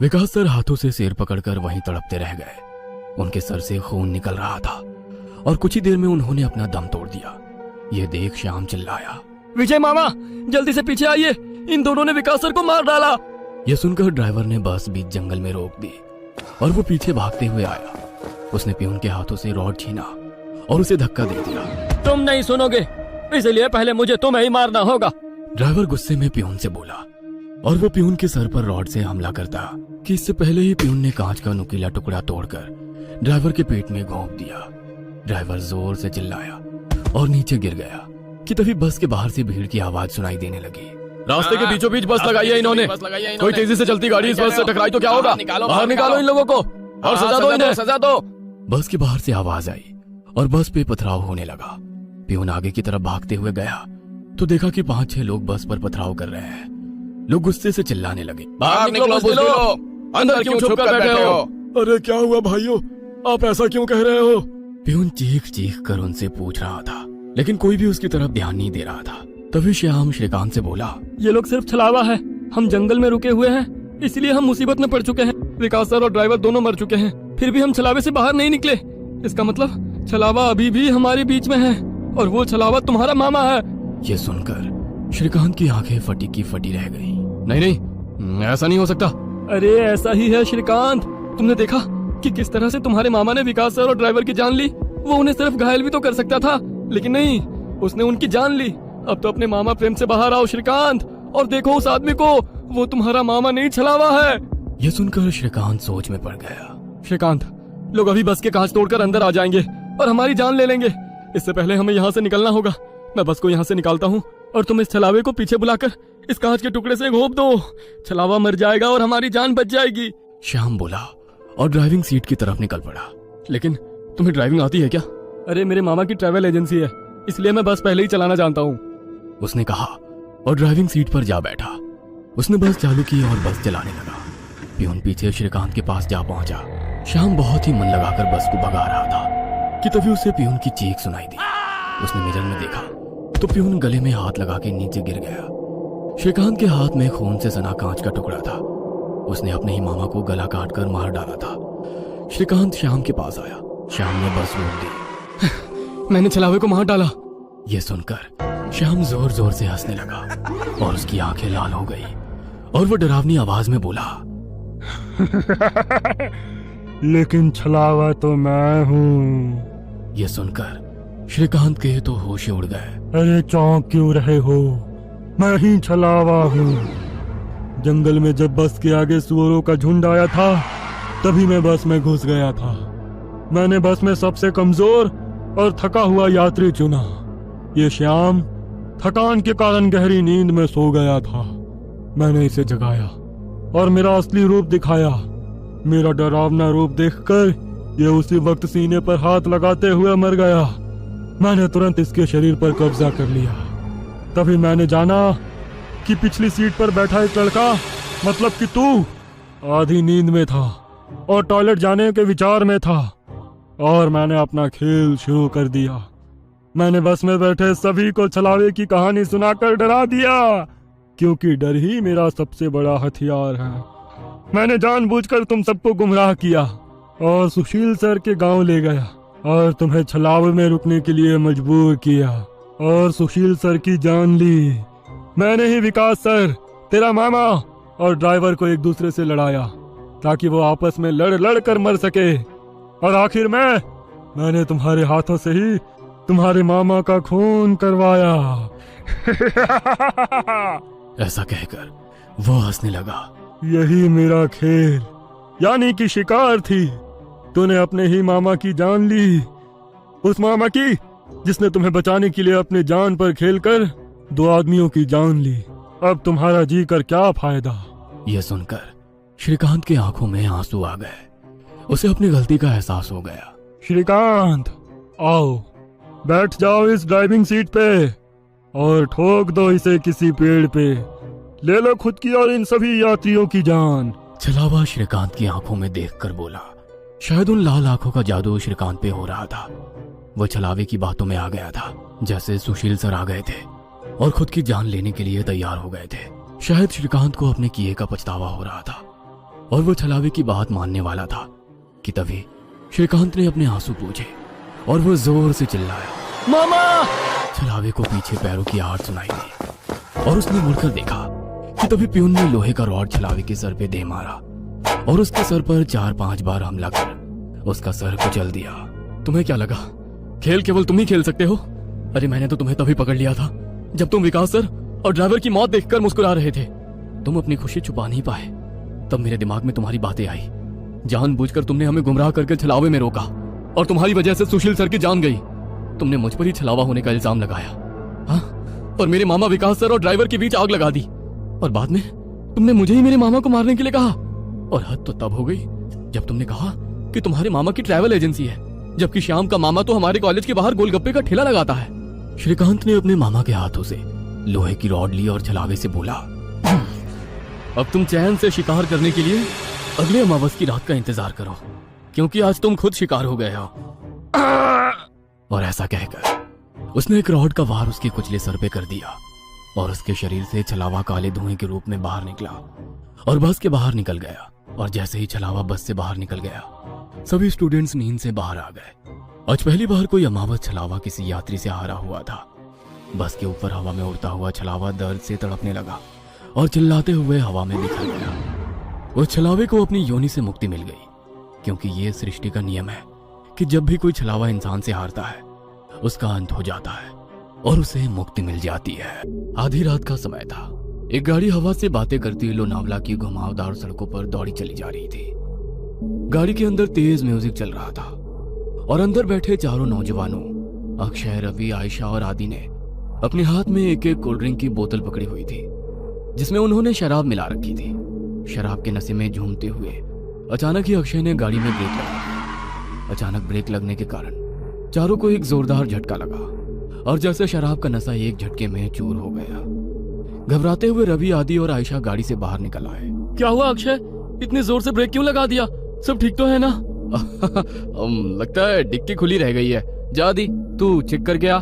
[SPEAKER 1] विकास सर हाथों से सिर पकड़कर वहीं तड़पते रह गए। उनके सर से खून निकल रहा था और कुछ ही देर में उन्होंने अपना दम तोड़ दिया। यह देख श्याम चिल्लाया,
[SPEAKER 2] विजय मामा, जल्दी से पीछे आइए, इन दोनों ने विकास सर को मार डाला।
[SPEAKER 1] यह सुनकर ड्राइवर ने बस बीच जंगल में रोक दी और वो पीछे भागते हुए आया। उसने प्यून के हाथों से रॉड छीना और उसे धक्का दे दिया।
[SPEAKER 2] तुम नहीं सुनोगे, इसलिए पहले मुझे तुम्हें ही मारना होगा।
[SPEAKER 1] ड्राइवर गुस्से में प्यून से बोला और वो प्यून के सर पर रॉड से हमला करता कि इससे पहले ही प्यून ने कांच का नुकीला टुकड़ा तोड़कर ड्राइवर के पेट में घोंप दिया। ड्राइवर जोर से चिल्लाया और नीचे गिर गया कि तभी बस के बाहर से भीड़ की आवाज सुनाई देने लगी।
[SPEAKER 3] रास्ते के बीचों बीच बस लगाई है इन्होंने। कोई तेजी से चलती गाड़ी इस बस से टकराई तो क्या होगा? बाहर निकालो इन लोगों को और सजा दो इन्हें, सजा दो।
[SPEAKER 1] बस के बाहर से आवाज आई और बस पे पथराव होने लगा। प्यून आगे की तरफ भागते हुए गया तो देखा कि 5-6 लोग बस पर पथराव कर रहे हैं। लोग गुस्से से चिल्लाने लगे,
[SPEAKER 3] बाहर निकलो बुज़दिलो, अंदर क्यों छुप कर बैठे हो?
[SPEAKER 1] अरे क्या हुआ भाइयों, आप ऐसा क्यों कह रहे हो? प्यून चीख चीख कर उनसे पूछ रहा था, लेकिन कोई भी उसकी तरफ ध्यान नहीं दे रहा था। तभी श्याम श्रीकांत से बोला,
[SPEAKER 2] ये लोग सिर्फ छलावा है। हम जंगल में रुके हुए हैं, इसलिए हम मुसीबत में पड़ चुके हैं। विकास सर और ड्राइवर दोनों मर चुके हैं, फिर भी हम छलावे से बाहर नहीं निकले। इसका मतलब छलावा अभी भी हमारे बीच में है और वो छलावा तुम्हारा मामा है।
[SPEAKER 1] ये सुनकर श्रीकांत की आंखें फटी की फटी रह गई।
[SPEAKER 3] नहीं, ऐसा नहीं हो सकता।
[SPEAKER 2] अरे ऐसा ही है श्रीकांत, तुमने देखा कि किस तरह से तुम्हारे मामा ने विकास सर और ड्राइवर की जान ली। वो उन्हें सिर्फ घायल भी तो कर सकता था, लेकिन नहीं, उसने उनकी जान ली। अब तो अपने मामा प्रेम से बाहर आओ श्रीकांत और देखो उस आदमी को, वो तुम्हारा मामा नहीं छलावा है।
[SPEAKER 1] यह सुनकर श्रीकांत सोच में पड़ गया।
[SPEAKER 2] श्रीकांत, लोग अभी बस के कांच तोड़कर अंदर आ जाएंगे और हमारी जान ले लेंगे। इससे पहले हमें यहाँ से निकलना होगा। मैं बस को यहाँ से निकालता हूँ और तुम इस छलावे को पीछे बुलाकर इस कांच के टुकड़े से घोंप दो। छलावा मर जाएगा और हमारी जान बच जाएगी।
[SPEAKER 1] श्याम बोला
[SPEAKER 3] और ड्राइविंग सीट की तरफ निकल पड़ा।
[SPEAKER 4] लेकिन तुम्हें ड्राइविंग आती है क्या?
[SPEAKER 2] अरे मेरे मामा की ट्रैवल एजेंसी है, इसलिए मैं बस पहले ही चलाना जानता हूँ।
[SPEAKER 3] उसने कहा और ड्राइविंग सीट पर जा बैठा। उसने बस चालू की और बस चलाने लगा। पियून पीछे श्रीकांत के पास जा पहुंचा। श्याम बहुत ही मन लगाकर बस को भगा रहा था कि तभी उसे पियून की चीख सुनाई दी। उसने मिरर में देखा तो पियून गले में हाथ लगा के नीचे गिर गया। श्रीकांत के हाथ में खून से सना कांच का टुकड़ा था। उसने अपने ही मामा को गला काट कर मार डाला था। श्रीकांत श्याम के पास आया। श्याम ने बस रोक दी।
[SPEAKER 2] मैंने छलावे को मार डाला।
[SPEAKER 3] ये सुनकर श्याम जोर जोर से हंसने लगा और उसकी आंखें लाल हो गई और वो डरावनी आवाज में बोला,
[SPEAKER 6] लेकिन छलावा तो मैं हूँ।
[SPEAKER 3] ये सुनकर श्रीकांत के तो होश ही उड़ गए।
[SPEAKER 6] अरे चौंक क्यों रहे हो? मैं ही छलावा हूँ। जंगल में जब बस के आगे सुअरों का झुंड आया था तभी मैं बस में घुस गया था। मैंने बस में सबसे कमजोर और थका हुआ यात्री चुना। ये श्याम थकान के कारण गहरी नींद में सो गया था। मैंने इसे जगाया और मेरा असली रूप दिखाया। मेरा डरावना रूप देखकर ये उसी वक्त सीने पर हाथ लगाते हुए मर गया। मैंने तुरंत इसके शरीर पर कब्जा कर लिया। तभी मैंने जाना कि पिछली सीट पर बैठा एक लड़का, मतलब कि तू, आधी नींद में था और टॉयलेट जाने के विचार में था और मैंने अपना खेल शुरू कर दिया। मैंने बस में बैठे सभी को छलावे की कहानी सुनाकर डरा दिया, क्योंकि डर ही मेरा सबसे बड़ा हथियार है। मैंने जानबूझकर तुम सबको गुमराह किया और सुशील सर के गांव ले गया और तुम्हें छलावे में रुकने के लिए मजबूर किया और सुशील सर की जान ली। मैंने ही विकास सर, तेरा मामा और ड्राइवर को एक दूसरे से लड़ाया ताकि वो आपस में लड़ कर मर सके। और आखिर मैंने तुम्हारे हाथों से ही तुम्हारे मामा का खून करवाया।
[SPEAKER 3] ऐसा कहकर वो हंसने लगा।
[SPEAKER 6] यही मेरा खेल यानी कि शिकार थी। तूने अपने ही मामा की जान ली, उस मामा की जिसने तुम्हें बचाने के लिए अपने जान पर खेलकर 2 आदमियों की जान ली। अब तुम्हारा जी कर क्या फायदा?
[SPEAKER 3] यह सुनकर श्रीकांत की आंखों में आंसू आ गए। उसे अपनी गलती का एहसास हो गया।
[SPEAKER 6] श्रीकांत, आओ बैठ जाओ इस ड्राइविंग सीट पे और ठोक दो इसे किसी पेड़ पे। ले लो खुद की और इन सभी यात्रियों की जान।
[SPEAKER 3] छलावा श्रीकांत की आंखों में देखकर बोला। शायद उन लाल आंखों का जादू श्रीकांत पे हो रहा था। वो छलावे की बातों में आ गया था, जैसे सुशील सर आ गए थे और खुद की जान लेने के लिए तैयार हो गए थे। शायद श्रीकांत को अपने किए का पछतावा हो रहा था और वो छलावे की बात मानने वाला था कि तभी श्रीकांत ने अपने आंसू पूछे और वो जोर से चिल्लाया,
[SPEAKER 2] मामा!
[SPEAKER 3] छलावे को पीछे पैरों की आहट सुनाई दी और उसने मुड़कर देखा कि तभी पियून ने लोहे का रॉड छलावे के सर पे दे मारा और उसके सर पर 4-5 बार हमला कर उसका सर कुचल दिया।
[SPEAKER 4] तुम्हें क्या लगा खेल केवल तुम ही खेल सकते हो? अरे मैंने तो तुम्हें तभी पकड़ लिया था जब तुम विकास सर और ड्राइवर की मौत देखकर मुस्कुरा रहे थे। तुम अपनी खुशी छुपा नहीं पाए। तब मेरे दिमाग में तुम्हारी बातें आई। जानबूझकर तुमने हमें गुमराह करके छलावे में रोका और तुम्हारी वजह से सुशील सर की जान गई। तुमने मुझ पर ही छलावा होने का इल्जाम लगाया, हाँ? और मेरे मामा विकास सर और ड्राइवर के बीच आग लगा दी और बाद में तुमने मुझे ही मेरे मामा को मारने के लिए कहा। और हद तो तब हो गई जब तुमने कहा कि तुम्हारे मामा की ट्रैवल एजेंसी है, जबकि श्याम का मामा तो हमारे कॉलेज के बाहर गोलगप्पे का ठेला लगाता है।
[SPEAKER 3] श्रीकांत ने अपने मामा के हाथों से लोहे की रॉड ली और छलावे से बोला,
[SPEAKER 4] अब तुम चैन से शिकार करने के लिए अगले अमावस की रात का इंतजार करो, क्योंकि आज तुम खुद शिकार हो गए हो।
[SPEAKER 3] और ऐसा कहकर उसने एक रॉड का वार उसके कुचले सर पे कर दिया और उसके शरीर से छलावा काले धुएं के रूप में बाहर निकला और बस के बाहर निकल गया। और जैसे ही छलावा बस से बाहर निकल गया, सभी स्टूडेंट्स नींद से बाहर आ गए। आज पहली बार कोई अमावस छलावा किसी यात्री से हारा हुआ था। बस के ऊपर हवा में उड़ता हुआ छलावा दर्द से तड़पने लगा और चिल्लाते हुए हवा में बिखर गया। उस छलावे को अपनी योनि से मुक्ति मिल गई, क्योंकि ये सृष्टि का नियम है कि जब भी कोई छलावा इंसान से हारता है उसका अंत हो जाता है और उसे मुक्ति मिल जाती है। आधी रात का समय था। एक गाड़ी हवा से बातें करती लोनावला की घुमावदार सड़कों पर दौड़ी चली जा रही थी। गाड़ी के अंदर तेज म्यूजिक चल रहा था और अंदर बैठे चारों नौजवानों अक्षय, रवि, आयशा और आदि ने अपने हाथ में एक एक कोल्ड ड्रिंक की बोतल पकड़ी हुई थी, जिसमें उन्होंने शराब मिला रखी थी। शराब के नशे में झूमते हुए अचानक ही अक्षय ने गाड़ी में ब्रेक लगा दिया। अचानक ब्रेक लगने के कारण चारों को एक जोरदार झटका लगा और जैसे शराब का नशा एक झटके में चूर हो गया। घबराते हुए रवि, आदि और आयशा गाड़ी से बाहर निकल आए।
[SPEAKER 2] क्या हुआ अक्षय, इतनी जोर से ब्रेक क्यों लगा दिया? सब ठीक तो है ना?
[SPEAKER 3] लगता है डिक्की खुली रह गई है। जा दी, तू चेक करके आ।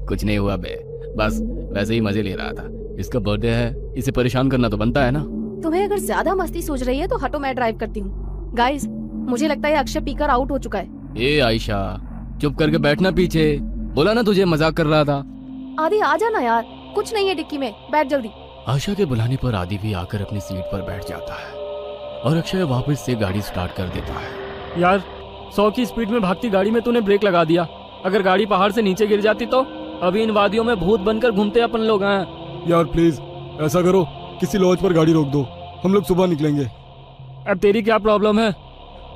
[SPEAKER 3] कुछ नहीं हुआ बे, बस वैसे ही मजे ले रहा था। इसका बर्थडे है, इसे परेशान करना तो बनता है ना।
[SPEAKER 7] तुम्हें अगर ज्यादा मस्ती सूझ रही है तो हटो, मैं ड्राइव करती हूँ। गाइस, मुझे लगता है अक्षय पीकर आउट हो चुका है।
[SPEAKER 3] ए आयशा, चुप करके बैठना पीछे। बोला ना तुझे मजाक कर रहा था।
[SPEAKER 7] आदि आ जाना यार, कुछ नहीं है डिक्की में, बैठ जल्दी।
[SPEAKER 3] आयशा के बुलाने पर आदि भी आकर अपनी सीट पर बैठ जाता है और अक्षय वापस से गाड़ी स्टार्ट कर देता है।
[SPEAKER 2] यार 100 की स्पीड में भागती गाड़ी में तूने ब्रेक लगा दिया। अगर गाड़ी पहाड़ से नीचे गिर जाती तो अभी इन वादियों में भूत बनकर घूमते अपन लोग हैं।
[SPEAKER 6] यार प्लीज ऐसा करो, किसी लॉज पर गाड़ी रोक दो, हम लोग सुबह निकलेंगे।
[SPEAKER 2] अब तेरी क्या प्रॉब्लम है?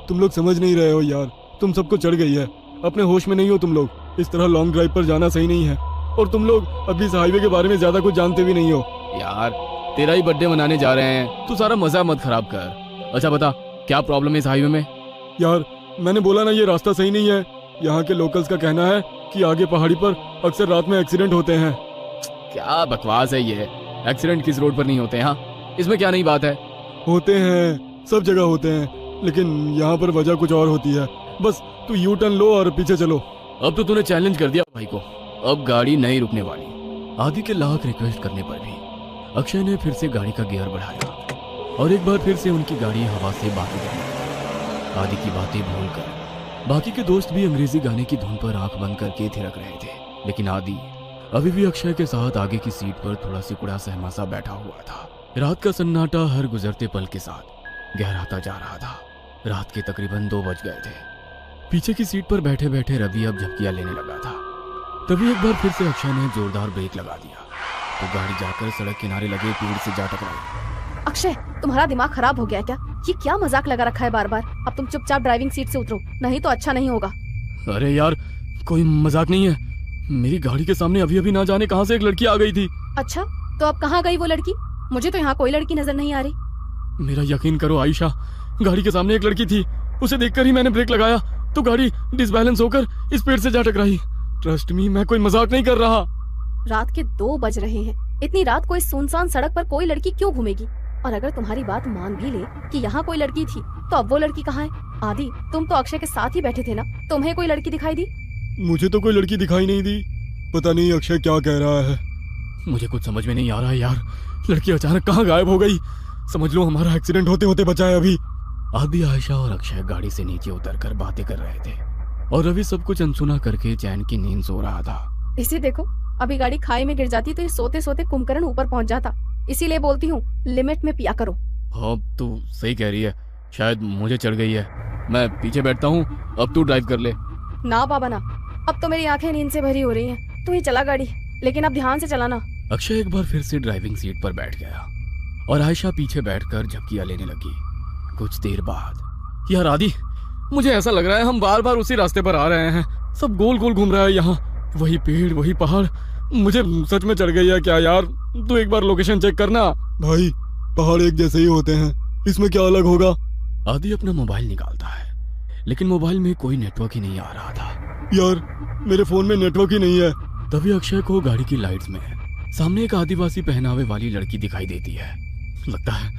[SPEAKER 6] तुम लोग समझ नहीं रहे हो यार, तुम सबको चढ़ गई है, अपने होश में नहीं हो तुम लोग। इस तरह लॉन्ग ड्राइव पर जाना सही नहीं है, और तुम लोग अभी इस हाईवे के बारे में ज्यादा कुछ जानते भी नहीं हो।
[SPEAKER 3] यार तेरा ही बर्थडे मनाने जा रहे हैं, तू सारा मजा मत खराब कर। अच्छा बता, क्या प्रॉब्लम है इस हाईवे में?
[SPEAKER 6] यार मैंने बोला ना, ये रास्ता सही नहीं है। यहाँ के लोकल्स का कहना है कि आगे पहाड़ी पर अक्सर रात में एक्सीडेंट होते हैं।
[SPEAKER 3] क्या बकवास है ये, एक्सीडेंट किस रोड पर नहीं होते हैं? हाँ, इसमें क्या नई बात है?
[SPEAKER 6] होते हैं, सब जगह होते हैं, लेकिन यहाँ पर वजह कुछ और होती है। बस तू यू टर्न लो और पीछे चलो।
[SPEAKER 3] अब तो तूने चैलेंज कर दिया भाई को, अब गाड़ी नहीं रुकने वाली। आदि के लाख रिक्वेस्ट करने पर भी अक्षय ने फिर से गाड़ी का गियर बढ़ाया और एक बार फिर से उनकी गाड़ी हवा से बाकी करने लगी। आदि की बातें भूलकर बाकी के दोस्त भी अंग्रेजी गाने की धुन पर आंख बंद करके थिरक रहे थे, लेकिन आदि अभी भी अक्षय के साथ आगे की सीट पर थोड़ा सिकुड़ा सहमा सा बैठा हुआ था। रात का सन्नाटा हर गुजरते पल के साथ गहराता जा रहा था। रात के तकरीबन 2 बज गए थे। पीछे की सीट पर बैठे बैठे रवि अब झपकियां लेने लगा था। तभी एक बार फिर से अक्षय ने जोरदार ब्रेक लगा दिया तो गाड़ी जाकर सड़क किनारे लगे पेड़ से जा टकराई।
[SPEAKER 7] अक्षय, तुम्हारा दिमाग खराब हो गया क्या? ये क्या मजाक लगा रखा है बार बार? अब तुम चुपचाप ड्राइविंग सीट से उतरो, नहीं तो अच्छा नहीं होगा।
[SPEAKER 3] अरे यार, कोई मजाक नहीं है। मेरी गाड़ी के सामने अभी अभी ना जाने कहां से एक लड़की आ गई थी।
[SPEAKER 7] अच्छा, तो अब कहाँ गई वो लड़की? मुझे तो यहाँ कोई लड़की नजर नहीं आ रही।
[SPEAKER 3] मेरा यकीन करो आयशा, गाड़ी के सामने एक लड़की थी, उसे देखकर ही मैंने ब्रेक लगाया तो गाड़ी डिसबैलेंस होकर इस पेड़ से जा टकराई। ट्रस्ट मी, मैं कोई मजाक नहीं कर रहा।
[SPEAKER 7] रात के 2 बज रहे हैं, इतनी रात को इस सुनसान सड़क पर कोई लड़की क्यों घूमेगी? और अगर तुम्हारी बात मान भी ले कि यहाँ कोई लड़की थी, तो अब वो लड़की कहाँ है? आदि, तुम तो अक्षय के साथ ही बैठे थे ना, तुम्हें कोई लड़की दिखाई दी?
[SPEAKER 6] मुझे तो कोई लड़की दिखाई नहीं दी, पता नहीं अक्षय क्या कह रहा है।
[SPEAKER 3] मुझे कुछ समझ में नहीं आ रहा है यार, लड़की अचानक कहाँ गायब हो गई। समझ लो हमारा एक्सीडेंट होते होते बचा है अभी। आदि, आयशा और अक्षय गाड़ी से नीचे उतरकर बातें कर रहे थे और रवि सब कुछ अनसुना करके चैन की नींद सो रहा था।
[SPEAKER 7] इसे देखो, अभी गाड़ी खाई में गिर जाती तो ये सोते सोते कुंभकर्ण ऊपर पहुंच जाता। इसीलिए बोलती हूँ, लिमिट में पिया करो।
[SPEAKER 3] हाँ, तू सही कह रही है, शायद मुझे चढ़ गई है। मैं पीछे बैठता हूँ, अब तू ड्राइव कर ले।
[SPEAKER 7] ना बाबा ना, अब तो मेरी आंखें नींद से भरी हो रही हैं। तू ही चला गाड़ी, लेकिन अब ध्यान से चलाना।
[SPEAKER 3] अक्षय एक बार फिर से ड्राइविंग सीट पर बैठ गया और आयशा पीछे बैठकर झपकियां लेने लगी। कुछ देर बाद, यार आदि, मुझे ऐसा लग रहा है हम बार बार उसी रास्ते पर आ रहे हैं। सब गोल गोल घूम रहा है यहाँ, वही पेड़ वही पहाड़। मुझे सच में चढ़ गई है क्या यार? तू एक बार लोकेशन चेक करना।
[SPEAKER 6] भाई, पहाड़ एक जैसे ही होते हैं, इसमें क्या अलग होगा?
[SPEAKER 3] आदि अपना मोबाइल निकालता है, लेकिन मोबाइल में कोई नेटवर्क ही नहीं आ रहा था।
[SPEAKER 6] यार, मेरे फोन में नेटवर्क ही नहीं है।
[SPEAKER 3] तभी अक्षय को गाड़ी की लाइट्स में सामने एक आदिवासी पहनावे वाली लड़की दिखाई देती है। लगता है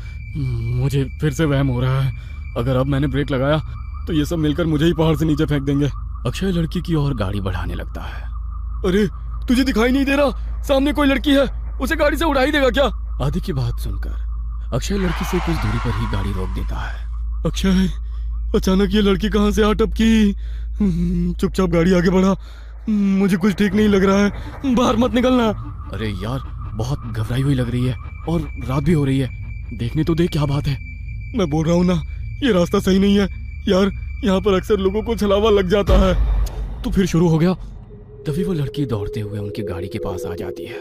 [SPEAKER 3] मुझे फिर से वहम हो रहा है। अगर अब मैंने ब्रेक लगाया तो ये सब मिलकर मुझे ही पहाड़ से नीचे फेंक देंगे। अक्षय लड़की की ओर गाड़ी बढ़ाने लगता है।
[SPEAKER 6] अरे, तुझे दिखाई नहीं दे रहा? सामने कोई लड़की है, उसे गाड़ी से उड़ा ही देगा क्या?
[SPEAKER 3] आदि की बात सुनकर अक्षय लड़की से कुछ दूरी पर ही गाड़ी रोक देता है।
[SPEAKER 6] अक्षय, अचानक ये लड़की कहाँ से आ टपकी? चुपचाप गाड़ी आगे बढ़ा, मुझे कुछ ठीक नहीं लग रहा है, बाहर मत निकलना।
[SPEAKER 3] अरे यार, बहुत घबराई हुई लग रही है और रात भी हो रही है, देखने तो दे क्या बात है।
[SPEAKER 6] मैं बोल रहा हूँ ना, ये रास्ता सही नहीं है यार, यहाँ पर अक्सर लोगों को छलावा लग जाता है।
[SPEAKER 3] तो फिर शुरू हो गया। तभी वो लड़की दौड़ते हुए उनकी गाड़ी के पास आ जाती है।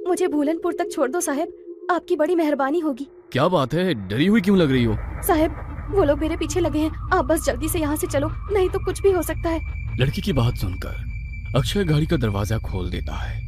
[SPEAKER 7] मुझे भूलनपुर तक छोड़ दो साहब, आपकी बड़ी मेहरबानी होगी।
[SPEAKER 3] क्या बात है, डरी हुई क्यों लग रही हो?
[SPEAKER 7] साहब, वो लोग मेरे पीछे लगे हैं, आप बस जल्दी से यहाँ से चलो, नहीं तो कुछ भी हो सकता है।
[SPEAKER 3] लड़की की बात सुनकर अक्षय गाड़ी का दरवाजा खोल देता है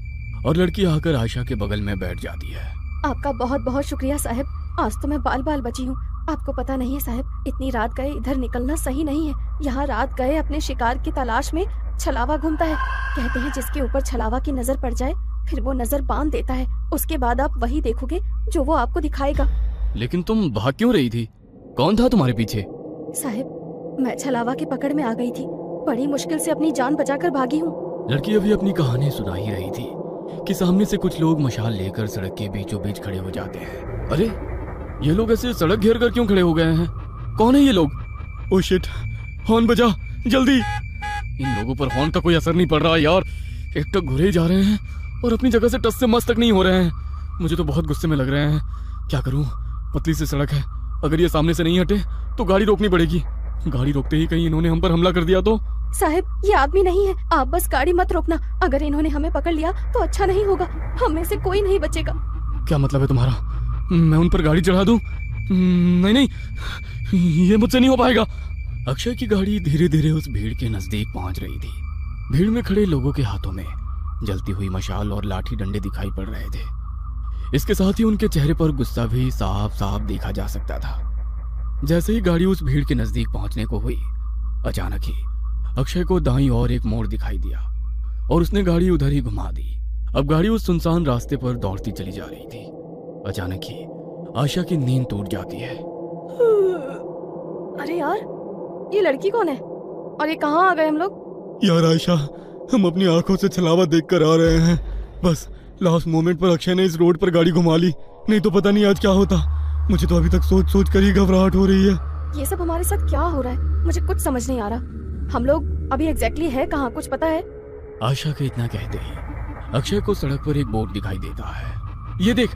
[SPEAKER 3] और लड़की आकर आयशा के बगल में बैठ जाती है।
[SPEAKER 7] आपका बहुत बहुत शुक्रिया साहब, आज तो मैं बाल बाल बची हूँ। आपको पता नहीं है साहब, इतनी रात गए इधर निकलना सही नहीं है। यहाँ रात गए अपने शिकार की तलाश में छलावा घूमता है। कहते हैं जिसके ऊपर छलावा की नजर पड़ जाए फिर वो नजर बांध देता है। उसके बाद आप वही देखोगे जो वो आपको दिखाएगा।
[SPEAKER 3] लेकिन तुम भाग क्यों रही थी? कौन था तुम्हारे पीछे?
[SPEAKER 7] साहब मैं छलावा की पकड़ में आ गई थी, बड़ी मुश्किल से अपनी जान बचाकर भागी हूँ।
[SPEAKER 3] लड़की अभी अपनी कहानी सुना ही रही थी कि सामने से कुछ लोग मशाल लेकर सड़क के बीचों बीच खड़े हो जाते हैं। अरे ये लोग ऐसे सड़क घेर कर क्यों खड़े हो गए हैं? कौन है ये लोग? ओ शिट, हॉर्न बजा जल्दी। इन लोगों पर हॉर्न का कोई असर नहीं पड़ रहा यार। एक तो घुरे जा रहे हैं और अपनी जगह से टस से मस तक नहीं हो रहे हैं। मुझे तो बहुत गुस्से में लग रहे हैं। क्या करूं, पतली सी सड़क है, अगर ये सामने से नहीं हटे तो गाड़ी रोकनी पड़ेगी। गाड़ी रोकते ही कहीं इन्होंने हम पर हमला कर दिया तो?
[SPEAKER 7] साहब ये आदमी नहीं है, आप बस गाड़ी मत रोकना। अगर इन्होंने हमें पकड़ लिया तो अच्छा नहीं होगा, हम में से कोई नहीं बचेगा।
[SPEAKER 3] क्या मतलब है तुम्हारा? मैं उन पर गाड़ी चढ़ा दूं? नहीं नहीं, ये मुझसे नहीं हो पाएगा। अक्षय की गाड़ी धीरे धीरे उस भीड़ के नजदीक पहुंच रही थी। भीड़ में खड़े लोगों के हाथों में जलती हुई मशाल और लाठी डंडे दिखाई पड़ रहे थे। इसके साथ ही उनके चेहरे पर गुस्सा भी साफ साफ देखा जा सकता था। जैसे ही गाड़ी उस भीड़ के नजदीक पहुंचने को हुई, अचानक ही अक्षय को दाईं ओर एक मोड़ दिखाई दिया और उसने गाड़ी उधर ही घुमा दी। अब गाड़ी उस सुनसान रास्ते पर दौड़ती चली जा रही थी। अचानक ही आशा की नींद टूट जाती है।
[SPEAKER 7] अरे यार ये लड़की कौन है और ये कहाँ आ गए हम लोग?
[SPEAKER 6] यार आयशा, हम अपनी आंखों से छलावा देख कर आ रहे हैं। बस लास्ट मोमेंट पर अक्षय ने इस रोड पर गाड़ी घुमा ली, नहीं तो पता नहीं आज क्या होता। मुझे तो अभी तक सोच सोच कर ही घबराहट हो रही है।
[SPEAKER 7] ये सब हमारे साथ क्या हो रहा है, मुझे कुछ समझ नहीं आ रहा। हम लोग अभी एग्जैक्टली है कहाँ, कुछ पता है?
[SPEAKER 3] आशा के इतना कहते ही अक्षय को सड़क पर एक बोर्ड दिखाई देता है। ये देख,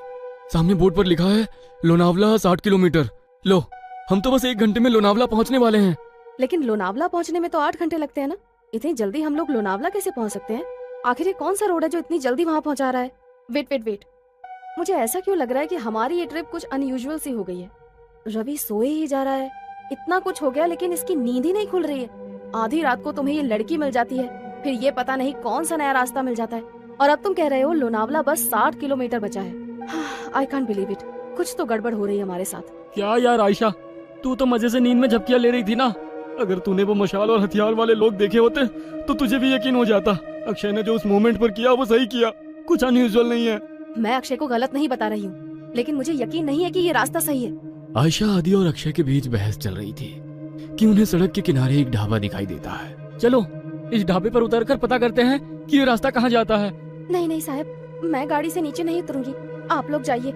[SPEAKER 3] सामने बोर्ड पर लिखा है लोनावला 60 किलोमीटर। लो, हम तो बस 1 घंटे में लोनावला पहुंचने वाले हैं।
[SPEAKER 7] लेकिन लोनावला पहुंचने में तो 8 घंटे लगते हैं ना। इतनी जल्दी हम लोग लोनावला कैसे पहुंच सकते हैं? आखिर ये कौन सा रोड है जो इतनी जल्दी वहाँ पहुंचा रहा है? वेट वेट वेट, मुझे ऐसा क्यों लग रहा है कि हमारी ये ट्रिप कुछ अनयूजुअल सी हो गई है। रवि सोए ही जा रहा है, इतना कुछ हो गया लेकिन इसकी नींद ही नहीं खुल रही है। आधी रात को तुम्हें ये लड़की मिल जाती है, फिर ये पता नहीं कौन सा नया रास्ता मिल जाता है, और अब तुम कह रहे हो लोनावला बस 60 किलोमीटर बचा है। आई कांट बिलीव इट, कुछ तो गड़बड़ हो रही है हमारे साथ।
[SPEAKER 2] क्या यार आयशा, तू तो मजे से नींद में झपकियां ले रही थी ना। अगर तूने वो मशाल और हथियार वाले लोग देखे होते तो तुझे भी यकीन हो जाता। अक्षय ने जो उस मोमेंट पर किया वो सही किया, कुछ अनयूजुअल नहीं है।
[SPEAKER 7] मैं अक्षय को गलत नहीं बता रही हूँ, लेकिन मुझे यकीन नहीं है कि ये रास्ता सही है।
[SPEAKER 3] आयशा, आदि और अक्षय के बीच बहस चल रही थी कि उन्हें सड़क के किनारे एक ढाबा दिखाई देता है।
[SPEAKER 2] चलो इस ढाबे पर उतरकर पता करते हैं कि ये रास्ता कहाँ जाता है।
[SPEAKER 7] नहीं नहीं साहब, मैं गाड़ी से नीचे नहीं उतरूंगी, आप लोग जाइए,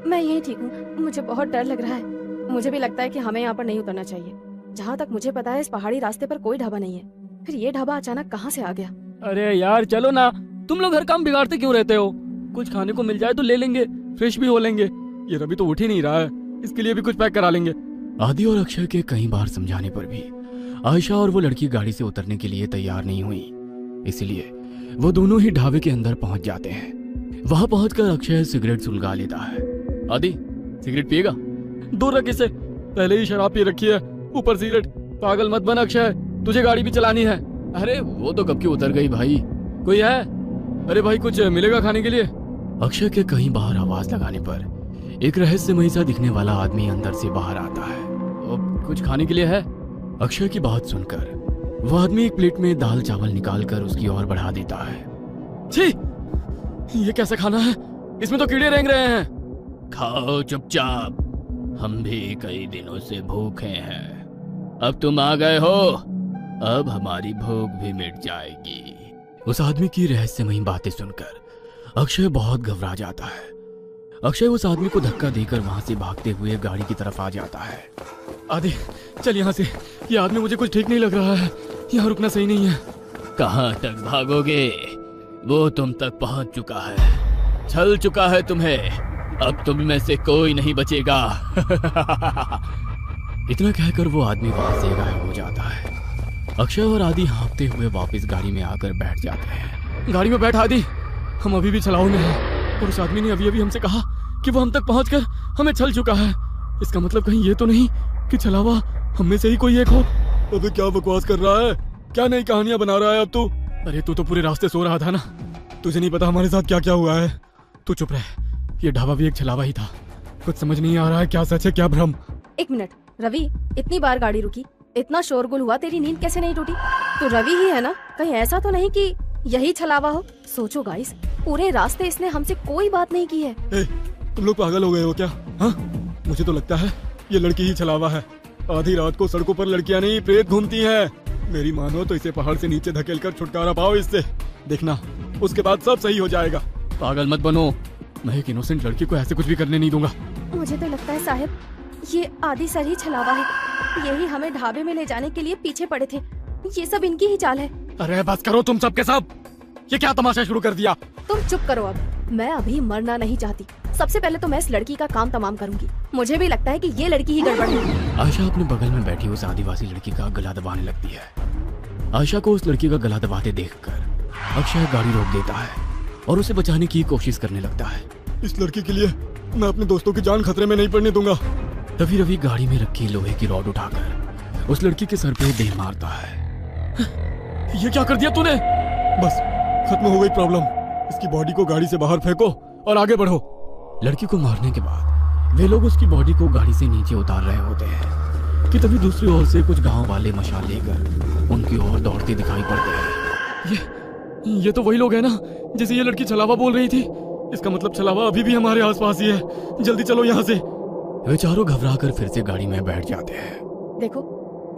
[SPEAKER 7] मैं यहीं ठीक हूँ। मुझे बहुत डर लग रहा है। मुझे भी लगता है कि हमें यहाँ पर नहीं उतरना चाहिए। जहाँ तक मुझे पता है इस पहाड़ी रास्ते पर कोई ढाबा नहीं है, फिर ये ढाबा अचानक कहाँ से आ गया?
[SPEAKER 2] अरे यार चलो ना, तुम लोग हर काम बिगाड़ते क्यों रहते हो? कुछ खाने को मिल जाए तो ले लेंगे, फ्रेश भी हो लेंगे। ये रवि तो उठ ही नहीं रहा है, इसके लिए भी कुछ पैक करा लेंगे।
[SPEAKER 3] आदि और अक्षय के कई बार समझाने पर भी आयशा और वो लड़की गाड़ी से उतरने के लिए तैयार नहीं हुई, इसलिए वो दोनों ही ढाबे के अंदर पहुंच जाते हैं। वहां पहुंचकर अक्षय सिगरेट सुलगा लेता है। आदि, सिगरेट पिएगा?
[SPEAKER 2] दूर रख इसे, पहले ही शराब पी रखी है, ऊपर सिगरेट। पागल मत बन अक्षय, तुझे गाड़ी भी चलानी है।
[SPEAKER 3] अरे वो तो कब की उतर गई भाई।
[SPEAKER 2] कोई है? अरे भाई कुछ मिलेगा खाने के लिए?
[SPEAKER 3] अक्षय के कई बार आवाज लगाने पर एक रहस्यमयी सा दिखने वाला आदमी अंदर से बाहर आता है।
[SPEAKER 2] कुछ खाने के लिए है?
[SPEAKER 3] अक्षय की बात सुनकर वो आदमी एक प्लेट में दाल चावल निकालकर उसकी ओर बढ़ा देता है।
[SPEAKER 2] छी, ये कैसा खाना है? इसमें तो कीड़े रेंग रहे हैं।
[SPEAKER 3] खाओ चुपचाप, हम भी कई दिनों से भूखे हैं। अब तुम आ गए हो, अब हमारी भूख भी मिट जाएगी। उस आदमी की रहस्यमयी बातें सुनकर अक्षय बहुत घबरा जाता है। अक्षय उस आदमी को धक्का देकर वहां से भागते हुए गाड़ी की तरफ आ जाता है।
[SPEAKER 2] आदि चल यहाँ से, ये आदमी मुझे कुछ ठीक नहीं लग रहा है, यहाँ रुकना सही नहीं है।
[SPEAKER 3] कहाँ तक भागोगे? वो तुम तक पहुंच चुका है, छल चुका है तुम्हें, अब तुम में से कोई नहीं बचेगा। इतना कहकर वो आदमी वहां से गायब हो जाता है। अक्षय और आदि हाँफते हुए वापस गाड़ी में आकर बैठ जाते हैं।
[SPEAKER 2] गाड़ी में बैठ आदि, हम अभी भी छलाव में हैं और उस आदमी ने अभी अभी हमसे कहा कि वो हम तक पहुंचकर हमें छल चुका है। इसका मतलब कहीं ये तो नहीं कि छलावा हम में से ही कोई एक हो?
[SPEAKER 6] अबे क्या बकवास कर रहा है, क्या नई कहानियां बना रहा है अब तू?
[SPEAKER 2] अरे तू तो पूरे रास्ते सो रहा था ना,
[SPEAKER 6] तुझे नहीं पता हमारे साथ क्या क्या हुआ है?
[SPEAKER 2] तू चुप रह, ये ढाबा भी एक छलावा ही था। कुछ समझ नहीं आ रहा है क्या सच है क्या भ्रम।
[SPEAKER 7] एक मिनट रवि, इतनी बार गाड़ी रुकी, इतना शोरगुल हुआ, तेरी नींद कैसे नहीं टूटी? तो रवि ही है ना? कहीं ऐसा तो नहीं कि यही छलावा हो? सोचो गाइस, पूरे रास्ते इसने हमसे कोई बात नहीं की है।
[SPEAKER 6] ए, तुम लोग पागल हो गए हो क्या? हाँ, मुझे तो लगता है ये लड़की ही छलावा है। आधी रात को सड़कों पर लड़कियां नहीं प्रेत घूमती हैं। मेरी मानो तो इसे पहाड़ से नीचे धकेलकर छुटकारा पाओ इससे। देखना, उसके बाद सब सही हो जाएगा।
[SPEAKER 3] पागल मत बनो, मैं एक इनोसेंट लड़की को ऐसे कुछ भी करने नहीं दूंगा।
[SPEAKER 7] मुझे तो लगता है साहब, ये आदि सर ही छलावा है। यही हमें ढाबे में ले जाने के लिए पीछे पड़े थे। ये सब इनकी ही चाल है।
[SPEAKER 3] अरे बस करो तुम सब के सब, ये क्या तमाशा शुरू कर दिया?
[SPEAKER 7] तुम चुप करो अब। मैं अभी मरना नहीं चाहती। सबसे पहले तो मैं इस लड़की का काम तमाम करूंगी। मुझे भी लगता है कि ये लड़की ही गड़बड़ है।
[SPEAKER 1] आयशा अपने बगल में बैठी उस आदिवासी लड़की का गला दबाने लगती है। आयशा को उस लड़की का गला दबाते देखकर अक्षय गाड़ी रोक देता है और उसे बचाने की कोशिश करने लगता है।
[SPEAKER 6] इस लड़की के लिए मैं अपने दोस्तों की जान खतरे में नहीं पड़ने दूंगा।
[SPEAKER 1] तभी रवि गाड़ी में रखी लोहे की रॉड उठाकर उस लड़की के सर पे दे मारता है।
[SPEAKER 3] ये क्या कर दिया तूने?
[SPEAKER 6] बस खत्म हो गई प्रॉब्लम। इसकी बॉडी को गाड़ी से बाहर फेंको और आगे बढ़ो।
[SPEAKER 1] लड़की को मारने के बाद वे लोग उसकी बॉडी को गाड़ी से नीचे उतार रहे होते हैं कि तभी दूसरी ओर से कुछ गांव वाले मशाल लेकर उनकी ओर दौड़ते दिखाई पड़ते हैं।
[SPEAKER 3] ये तो वही लोग हैं ना जिसे ये लड़की छलावा बोल रही थी। इसका मतलब छलावा अभी भी हमारे आसपास ही है। जल्दी चलो यहाँ से।
[SPEAKER 1] वे चारों घबराकर फिर से गाड़ी में बैठ जाते हैं।
[SPEAKER 7] देखो,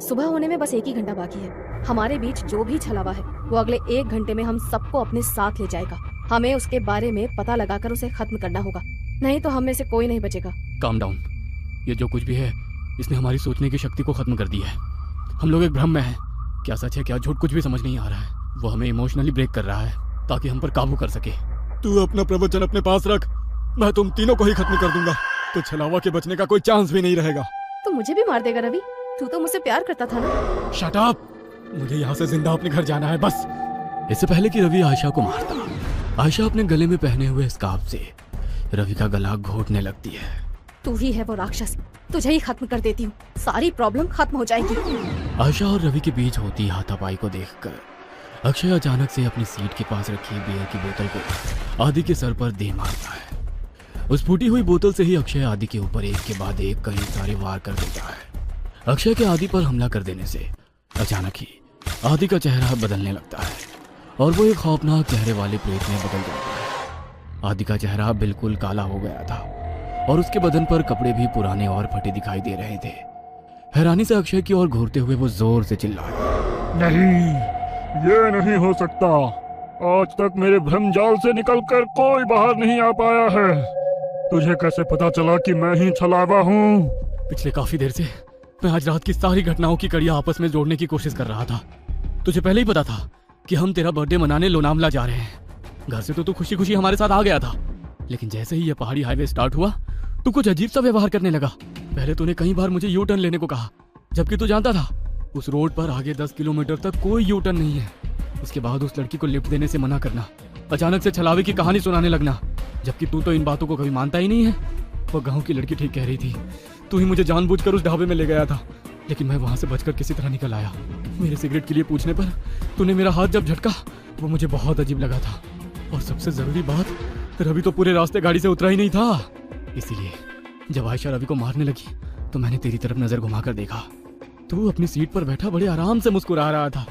[SPEAKER 7] सुबह होने में बस 1 ही घंटा बाकी है। हमारे बीच जो भी छलावा है वो अगले 1 घंटे में हम सबको अपने साथ ले जाएगा। हमें उसके बारे में पता लगाकर उसे खत्म करना होगा, नहीं तो हम में से कोई नहीं बचेगा।
[SPEAKER 3] Calm down. ये जो कुछ भी है इसने हमारी सोचने की शक्ति को खत्म कर दी है। हम लोग एक भ्रम में हैं। क्या सच है क्या झूठ कुछ भी समझ नहीं आ रहा है। वो हमें इमोशनली ब्रेक कर रहा है ताकि हम पर काबू कर सके।
[SPEAKER 6] तू अपना प्रवचन अपने पास रख, मैं तुम तीनों को ही खत्म कर दूंगा। तो छलावा के बचने का कोई चांस भी नहीं रहेगा।
[SPEAKER 7] तो मुझे भी मार देगा रवि? तू तो मुझसे प्यार करता था ना।
[SPEAKER 6] Shut up! मुझे यहाँ से जिंदा अपने घर जाना है बस।
[SPEAKER 1] इससे पहले कि रवि आयशा को मारता, आयशा अपने गले में पहने हुए स्कार्फ से रवि का गला घोटने लगती है।
[SPEAKER 7] तू ही है वो राक्षस, तुझे ही खत्म कर देती हूँ, सारी प्रॉब्लम खत्म हो जाएगी।
[SPEAKER 1] आयशा और रवि के बीच होती हाथापाई को देखकर अक्षय अचानक से अपनी सीट के पास रखी बियर की बोतल को आदि के सर पर दे मारता है। उस फूटी हुई बोतल से ही अक्षय आदि के ऊपर एक के बाद एक कई सारे वार कर देता है। अक्षय के आदि पर हमला कर देने से अचानक ही आदि का चेहरा बदलने लगता है और वो एक खौफनाक चेहरे वाले प्रेत में बदल जाता है। आदि का चेहरा बिल्कुल काला हो गया था और उसके बदन पर कपड़े भी पुराने और फटे दिखाई दे रहे थे। हैरानी से अक्षय की ओर घूरते हुए वो जोर से चिल्लाया,
[SPEAKER 6] नहीं, ये नहीं हो सकता। आज तक मेरे भ्रमजाल से निकलकर कोई बाहर नहीं आ पाया है। तुझे कैसे पता चला कि मैं ही छलावा हूँ?
[SPEAKER 3] पिछले काफी देर से मैं आज रात की सारी घटनाओं की कड़ियां आपस में जोड़ने की कोशिश कर रहा था। तुझे पहले ही पता था कि हम तेरा बर्थडे मनाने लोनावला जा रहे हैं। घर से तो तू खुशी खुशी हमारे साथ आ गया था, लेकिन जैसे ही ये पहाड़ी हाईवे स्टार्ट हुआ तू कुछ अजीब सा व्यवहार करने लगा। पहले तूने कई बार मुझे यू टर्न लेने को कहा, जबकि तू जानता था उस रोड पर आगे 10 किलोमीटर तक कोई यू टर्न नहीं है। उसके बाद उस लड़की को लिफ्ट देने से मना करना, अचानक से छलावे की कहानी सुनाने लगना, जबकि तू तो इन बातों को कभी मानता ही नहीं है। वो गाँव की लड़की ठीक कह रही थी। तू ही मुझे जानबूझकर उस ढाबे में ले गया था, लेकिन मैं वहां से बचकर किसी तरह निकल आया। मेरे सिगरेट के लिए पूछने पर तूने मेरा हाथ जब झटका वो मुझे बहुत अजीब लगा था। और सबसे जरूरी बात, रवि तो पूरे रास्ते गाड़ी से उतरा ही नहीं था। इसीलिए जब आयशा रवि को मारने लगी तो मैंने तेरी तरफ नजर घुमाकर देखा। तू अपनी सीट पर बैठा बड़े आराम से मुस्कुरा रहा था।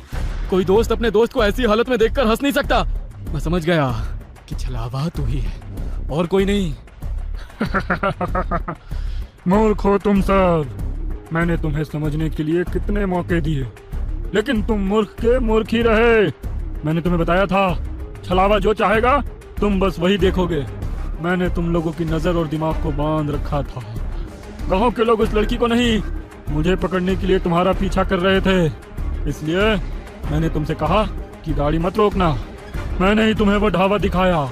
[SPEAKER 3] कोई दोस्त अपने दोस्त को ऐसी हालत में देखकर हंस नहीं सकता। मैं समझ गया कि छलावा तू ही है और कोई नहीं।
[SPEAKER 6] मूर्ख हो तुम सब। मैंने तुम्हें समझने के लिए कितने मौके दिए, लेकिन तुम मूर्ख के मूर्ख ही रहे। मैंने तुम्हें बताया था, छलावा जो चाहेगा तुम बस वही देखोगे। मैंने तुम लोगों की नजर और दिमाग को बांध रखा था। गांव के लोग उस लड़की को नहीं, मुझे पकड़ने के लिए तुम्हारा पीछा कर रहे थे। इसलिए मैंने तुमसे कहा कि गाड़ी मत रोकना। मैंने ही तुम्हें वो ढाबा दिखाया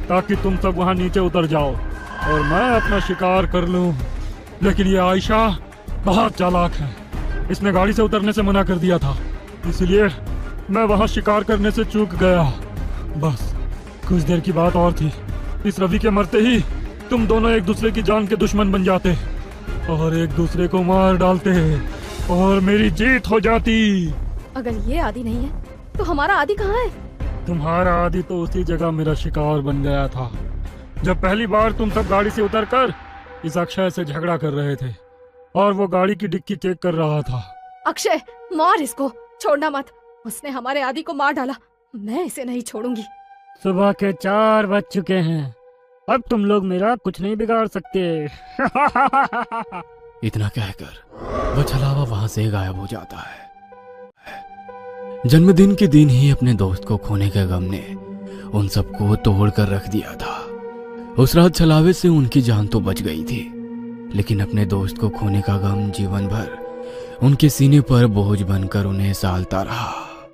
[SPEAKER 6] ताकि तुम सब वहां नीचे उतर जाओ और मैं अपना शिकार कर लूं। लेकिन ये आयशा बहुत चालाक है। इसने गाड़ी से उतरने से मना कर दिया था, इसलिए मैं वहां शिकार करने से चूक गया। बस कुछ देर की बात और थी। इस रवि के मरते ही तुम दोनों एक दूसरे की जान के दुश्मन बन जाते और एक दूसरे को मार डालते और मेरी जीत हो जाती।
[SPEAKER 7] अगर ये आदि नहीं है तो हमारा आदि कहाँ है?
[SPEAKER 6] तुम्हारा आदि तो उसी जगह मेरा शिकार बन गया था जब पहली बार तुम सब गाड़ी से उतरकर इस अक्षय से झगड़ा कर रहे थे। और वो गाड़ी की डिक्की चेक कर रहा था।
[SPEAKER 7] अक्षय, मार इसको, छोड़ना मत। उसने हमारे आदि को मार डाला, मैं इसे नहीं छोड़ूंगी।
[SPEAKER 2] सुबह के 4 बज चुके हैं, अब तुम लोग मेरा कुछ नहीं बिगाड़ सकते।
[SPEAKER 1] इतना कहकर वह छलावा वहां से गायब हो जाता है। जन्मदिन के दिन ही अपने दोस्त को खोने के गम ने उन सबको तोड़ कर रख दिया था। उस रात छलावे से उनकी जान तो बच गई थी, लेकिन अपने दोस्त को खोने का गम जीवन भर उनके सीने पर बोझ बनकर उन्हें सालता रहा।